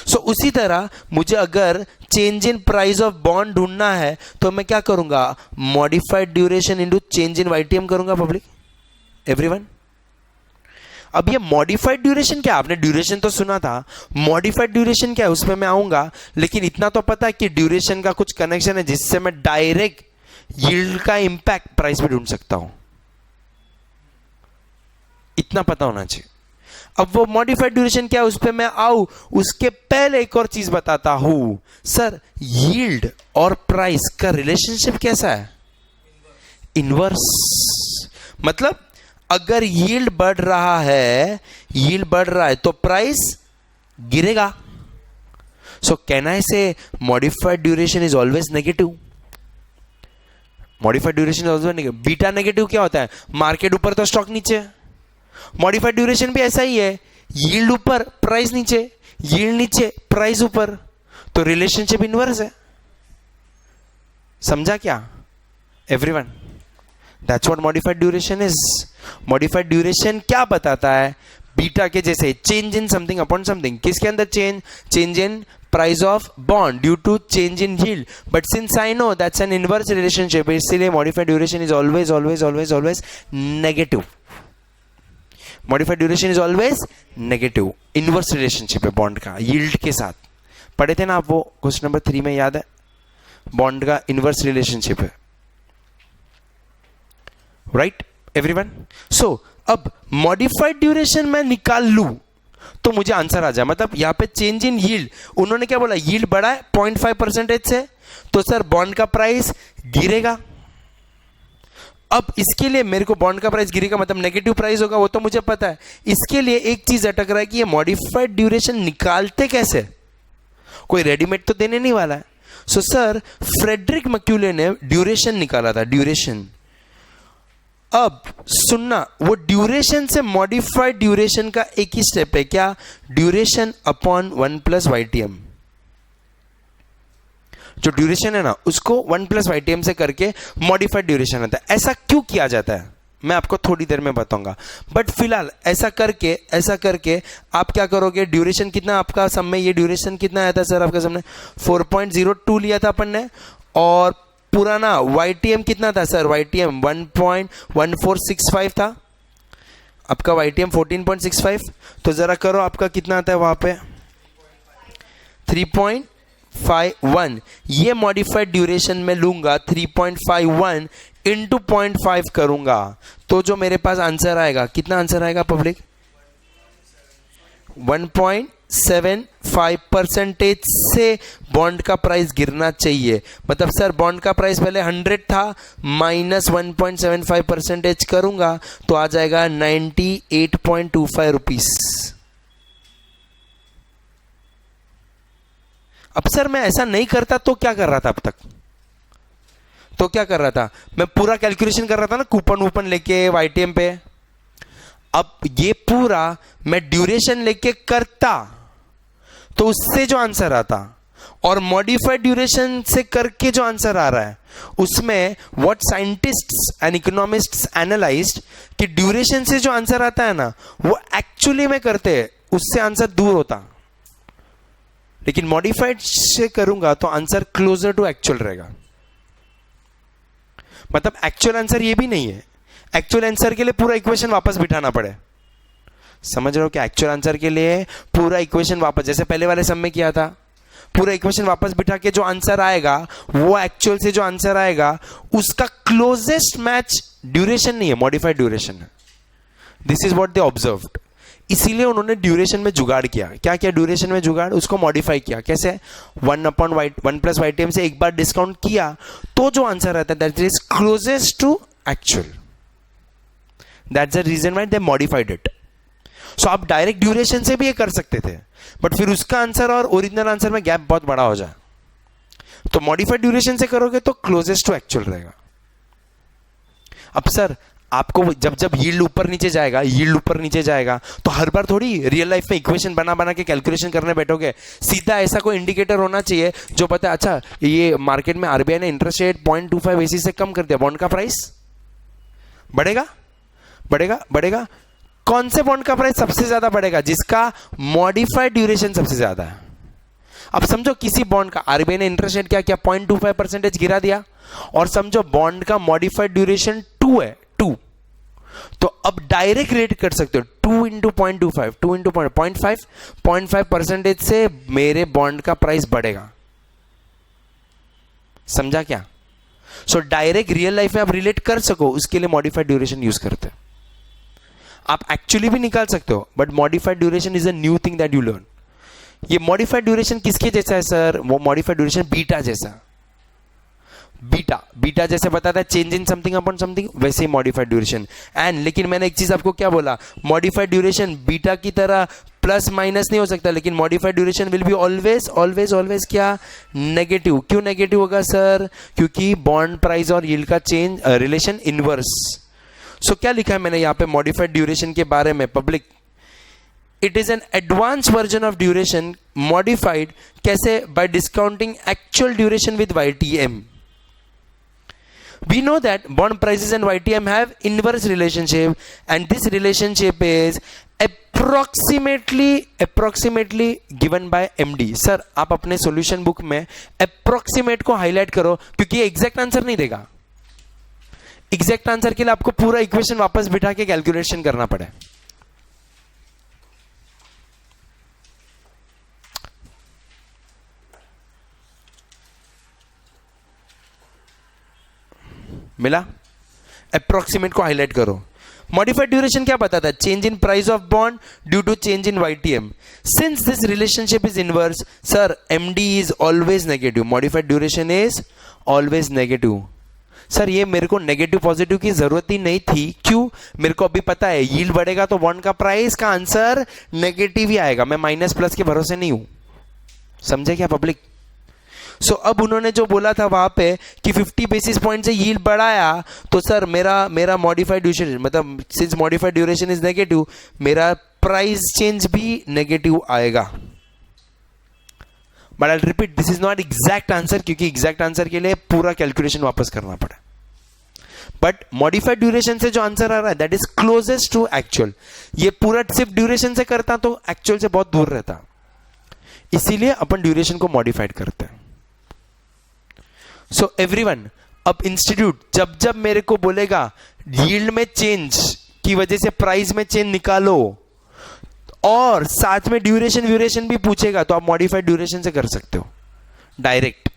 Speaker 1: So उसी तरह मुझे अगर change in price of bond ढूंढना है तो मैं क्या करूंगा? Modified duration into change in YTM करूंगा पब्लिक। एवरीवन, अब ये मॉडिफाइड ड्यूरेशन क्या? आपने ड्यूरेशन तो सुना था, मॉडिफाइड ड्यूरेशन क्या है उसमें मैं आऊंगा, लेकिन इतना तो पता है कि ड्यूरेशन का कुछ कनेक्शन है जिससे मैं डायरेक्ट यील्ड का इंपैक्ट प्राइस में ढूंढ सकता हूं। इतना पता होना चाहिए। अब वो मॉडिफाइड ड्यूरेशन क्या है उस पर मैं आऊं, उसके पहले एक और चीज बताता हूं। सर यील्ड और प्राइस का रिलेशनशिप कैसा है? इनवर्स। मतलब अगर यील्ड बढ़ रहा है तो प्राइस गिरेगा। सो कैन आई से modified duration is always negative? Modified duration is also negative. Beta negative क्या होता है? मार्केट ऊपर तो स्टॉक नीचे। मॉडिफाइड ड्यूरेशन भी ऐसा ही है, यील्ड ऊपर प्राइस नीचे, यील्ड नीचे प्राइस ऊपर, तो रिलेशनशिप इनवर्स है। समझा क्या everyone? That's what modified duration is. Modified duration क्या बताता है? बीटा के जैसे change in something upon something. किसके अंदर change? Change in price of bond due to change in yield. But since I know that's an inverse relationship, इसलिए modified duration is always always always always negative. Modified duration is always negative. Inverse relationship है bond का yield के साथ। पढ़े थे ना आप वो क्वेश्चन नंबर 3 में, याद है? बॉन्ड का इनवर्स रिलेशनशिप है, राइट एवरीवन? सो अब मॉडिफाइड ड्यूरेशन मैं निकाल लूं तो मुझे आंसर आ जाए। मतलब यहां पे चेंज इन यील्ड, उन्होंने क्या बोला? यील्ड बढ़ा है 0.5% से, तो सर बॉन्ड का प्राइस गिरेगा। अब इसके लिए मेरे को बॉन्ड का प्राइस गिरेगा मतलब नेगेटिव प्राइस होगा, वो तो मुझे पता है। इसके लिए एक चीज अटक रहा है कि ये मॉडिफाइड ड्यूरेशन निकालते कैसे? कोई रेडीमेड तो देने नहीं वाला है। सो सर फ्रेडरिक मैक्यूले ने ड्यूरेशन निकाला था, ड्यूरेशन। अब सुनना, वो ड्यूरेशन से मॉडिफाइड ड्यूरेशन का एक ही स्टेप है, क्या? Duration upon 1 plus YTM। जो ड्यूरेशन है ना उसको 1 प्लस YTM से करके मॉडिफाइड ड्यूरेशन आता है। ऐसा क्यों किया जाता है मैं आपको थोड़ी देर में बताऊंगा, बट फिलहाल ऐसा करके आप क्या करोगे? ड्यूरेशन कितना आपका सम में, ये ड्यूरेशन कितना आया था सर आपका सामने? 4.02 लिया था अपन ने, और पुराना YTM कितना था सर? YTM 1.1465 था, आपका YTM 14.65। तो जरा करो आपका कितना आता है वहां पे? 3.51। ये मॉडिफाइड ड्यूरेशन में लूंगा 3.51 इंटू 0.5 करूंगा, तो जो मेरे पास आंसर आएगा, कितना आंसर आएगा पब्लिक? 1.75% से बॉन्ड का प्राइस गिरना चाहिए। मतलब सर बॉन्ड का प्राइस पहले 100 था, माइनस 1.75% करूंगा तो आ जाएगा 98.25 रुपीस। अब सर मैं ऐसा नहीं करता तो क्या कर रहा था अब तक? तो क्या कर रहा था? मैं पूरा कैलकुलेशन कर रहा था ना कूपन वूपन लेके YTM पे। अब ये पूरा मैं ड्यूरेशन लेके करता तो उससे जो आंसर आता, और मॉडिफाइड ड्यूरेशन से करके जो आंसर आ रहा है, उसमें what scientists and economists analysed कि ड्यूरेशन से जो आंसर आता है ना वो एक्चुअली में करते हैं उससे आंसर दूर होता, लेकिन मॉडिफाइड से करूंगा तो आंसर क्लोजर टू एक्चुअल रहेगा। मतलब एक्चुअल आंसर ये भी नहीं है, एक्चुअल आंसर के लिए पूरा इक्वेशन वापस बिठाना पड़े। समझ रहे हो क्या? एक्चुअल आंसर के लिए पूरा इक्वेशन वापस, जैसे पहले वाले सम में किया था, पूरा इक्वेशन वापस बिठा के जो आंसर आएगा वो एक्चुअल से जो आंसर आएगा उसका क्लोजेस्ट मैच ड्यूरेशन नहीं है, मॉडिफाइड ड्यूरेशन है। This is what they observed. इसीलिए उन्होंने ड्यूरेशन में जुगाड़ किया। क्या किया ड्यूरेशन में जुगाड़? उसको मॉडिफाई किया। कैसे? 1 प्लस YTM से एक बार डिस्काउंट किया तो जो आंसर आता है that is closest to actual. That's the reason why they modified it. So आप डायरेक्ट ड्यूरेशन से भी ये कर सकते थे, बट फिर उसका आंसर और ओरिजिनल आंसर में गैप बहुत बड़ा हो जाए। तो मॉडिफाइड ड्यूरेशन से करोगे तो क्लोजेस्ट टू एक्चुअल रहेगा। अब सर आपको जब जब यील्ड ऊपर नीचे जाएगा तो हर बार थोड़ी रियल लाइफ में इक्वेशन बना के कैलकुलेशन करने बैठोगे। सीधा ऐसा कोई इंडिकेटर होना चाहिए जो पता है, अच्छा ये मार्केट में RBI ने इंटरेस्ट रेट 0.25 बेसिस से कम कर दिया, बॉन्ड का प्राइस बढ़ेगा। कौन से बॉन्ड का प्राइस सबसे ज्यादा बढ़ेगा? जिसका मॉडिफाइड ड्यूरेशन सबसे ज्यादा है। अब समझो किसी बॉन्ड का RBI ने इंटरेस्ट रेट क्या 0.25% गिरा दिया, और समझो बॉन्ड का मॉडिफाइड ड्यूरेशन 2 है, 2, तो अब डायरेक्ट रेट कर सकते हो 2 इंटू 0.25, 2 इंटू 0.5% से मेरे बॉन्ड का प्राइस बढ़ेगा। समझा क्या? सो डायरेक्ट रियल लाइफ में आप रिलेट कर सको उसके लिए मॉडिफाइड ड्यूरेशन यूज करते हैं। आप एक्चुअली भी निकाल सकते हो, but modified duration is a new thing that you learn. ये मॉडिफाइड ड्यूरेशन किसके जैसा है सर? वो मॉडिफाइड ड्यूरेशन बीटा जैसा। बीटा जैसे बताता है change in something upon something, वैसे ही मॉडिफाइड ड्यूरेशन। एंड लेकिन मैंने एक चीज आपको क्या बोला, मॉडिफाइड ड्यूरेशन बीटा की तरह प्लस माइनस नहीं हो सकता, लेकिन modified duration will be always always always क्या, नेगेटिव. क्यों नेगेटिव होगा सर? क्योंकि बॉन्ड प्राइस और यील्ड का चेंज रिलेशन इनवर्स. सो क्या लिखा है मैंने यहाँ पे मॉडिफाइड ड्यूरेशन के बारे में? Public, it is an advance version of duration. Modified कैसे? By discounting actual duration with YTM. We know that bond prices and YTM have inverse relationship, and this relationship is approximately given by MD. Sir आप अपने solution book में approximate को highlight करो, क्योंकि ये exact answer नहीं देगा. Exact answer के लिए आपको पूरा इक्वेशन वापस बिठा के कैलकुलेशन करना पड़े. मिला? अप्रोक्सीमेट को हाईलाइट करो. मॉडिफाइड ड्यूरेशन क्या बताता है? Change in price of bond due to change in YTM. Since this relationship is inverse, sir MD is always negative, modified duration is always negative. Sir ये मेरे को नेगेटिव पॉजिटिव की जरूरत ही नहीं थी. क्यों? मेरे को अभी पता है यील्ड बढ़ेगा तो बॉन्ड का प्राइस का आंसर नेगेटिव ही आएगा. मैं माइनस प्लस के भरोसे नहीं हूं. समझे क्या पब्लिक? सो अब उन्होंने जो बोला था वहां पे कि 50 बेसिस पॉइंट से यील्ड बढ़ाया, तो सर मेरा मॉडिफाइड ड्यूरेशन, मतलब since modified duration is negative, मेरा प्राइस चेंज भी नेगेटिव आएगा. But I repeat, this is not exact answer, क्योंकि एग्जैक्ट आंसर के लिए पूरा कैलकुलेशन वापस करना पड़ा. बट मॉडिफाइड ड्यूरेशन से जो आंसर आ रहा है that is closest to actual. ये पूरा सिर्फ ड्यूरेशन से करता तो एक्चुअल से बहुत दूर रहता, इसीलिए अपन ड्यूरेशन को मॉडिफाइड करते हैं. सो एवरीवन, अब इंस्टीट्यूट जब जब मेरे को बोलेगा यील्ड में चेंज की वजह से प्राइस में चेंज निकालो, और साथ में ड्यूरेशन भी पूछेगा, तो आप मॉडिफाइड ड्यूरेशन से कर सकते हो direct.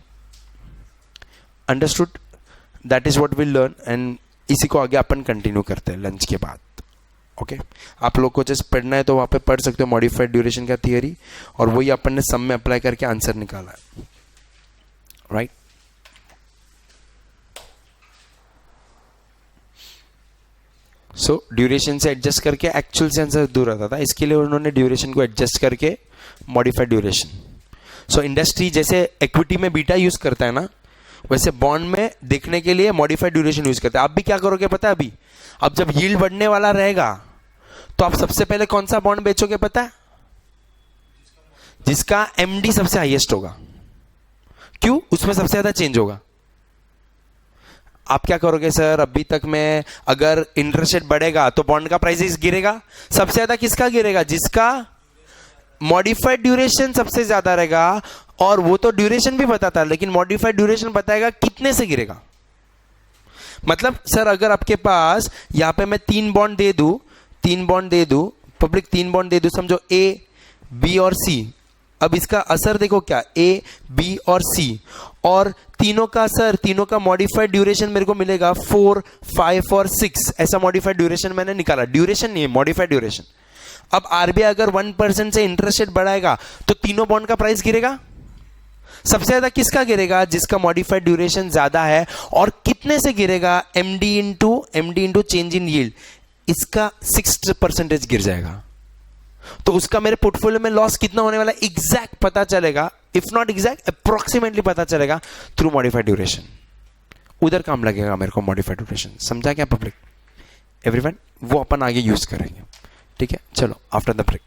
Speaker 1: Understood? That is what will learn, and इसी को आगे अपन कंटिन्यू करते हैं लंच के बाद. ओके आप लोग को जस्ट पढ़ना है तो वहां पे पढ़ सकते हो मॉडिफाइड ड्यूरेशन का थियरी, और वही अपन ने सम में अप्लाई करके आंसर निकाला है. राइट? सो ड्यूरेशन से एडजस्ट करके एक्चुअल से आंसर दूर रहता था, इसके लिए उन्होंने ड्यूरेशन को एडजस्ट करके मॉडिफाइड ड्यूरेशन. सो इंडस्ट्री जैसे इक्विटी में बीटा यूज करता है ना, वैसे बॉन्ड में देखने के लिए मॉडिफाइड ड्यूरेशन यूज करता है. आप भी क्या करोगे पता है? अभी अब जब यील्ड बढ़ने वाला रहेगा तो आप सबसे पहले कौन सा बॉन्ड बेचोगे पता है? जिसका MD सबसे हाईएस्ट होगा. क्यों? उसमें सबसे ज्यादा चेंज होगा. आप क्या करोगे सर? अभी तक में अगर इंटरेस्ट रेट बढ़ेगा तो बॉन्ड का प्राइस गिरेगा. सबसे ज्यादा किसका गिरेगा? जिसका मॉडिफाइड ड्यूरेशन सबसे ज्यादा रहेगा. और वो तो ड्यूरेशन भी बताता है, लेकिन मॉडिफाइड ड्यूरेशन बताएगा कितने से गिरेगा. मतलब सर अगर आपके पास यहां पे मैं 3 बॉन्ड दे दूं पब्लिक, 3 बॉन्ड दे दूं, समझो A, B और C. अब इसका असर देखो क्या, A, B और C, और तीनों का मॉडिफाइड ड्यूरेशन मेरे को मिलेगा 4, 5 और 6. ऐसा मॉडिफाइड ड्यूरेशन मैंने निकाला. ड्यूरेशन नहीं है, मॉडिफाइड ड्यूरेशन. अब RBI अगर 1% से इंटरेस्ट रेट बढ़ाएगा तो तीनों बॉन्ड का प्राइस गिरेगा. सबसे ज्यादा किसका गिरेगा? जिसका मॉडिफाइड ड्यूरेशन ज्यादा है. और कितने से गिरेगा? MD into change in yield. इसका 6% गिर जाएगा. तो उसका मेरे पोर्टफोलियो में लॉस कितना होने वाला है एग्जैक्ट पता चलेगा. इफ नॉट एग्जैक्ट, अप्रोक्सीमेटली पता चलेगा थ्रू मॉडिफाइड ड्यूरेशन. उधर काम लगेगा मेरे को मॉडिफाइड ड्यूरेशन. समझा क्या पब्लिक? एवरीवन, वो अपन आगे यूज करेंगे. ठीक है, चलो आफ्टर द ब्रेक.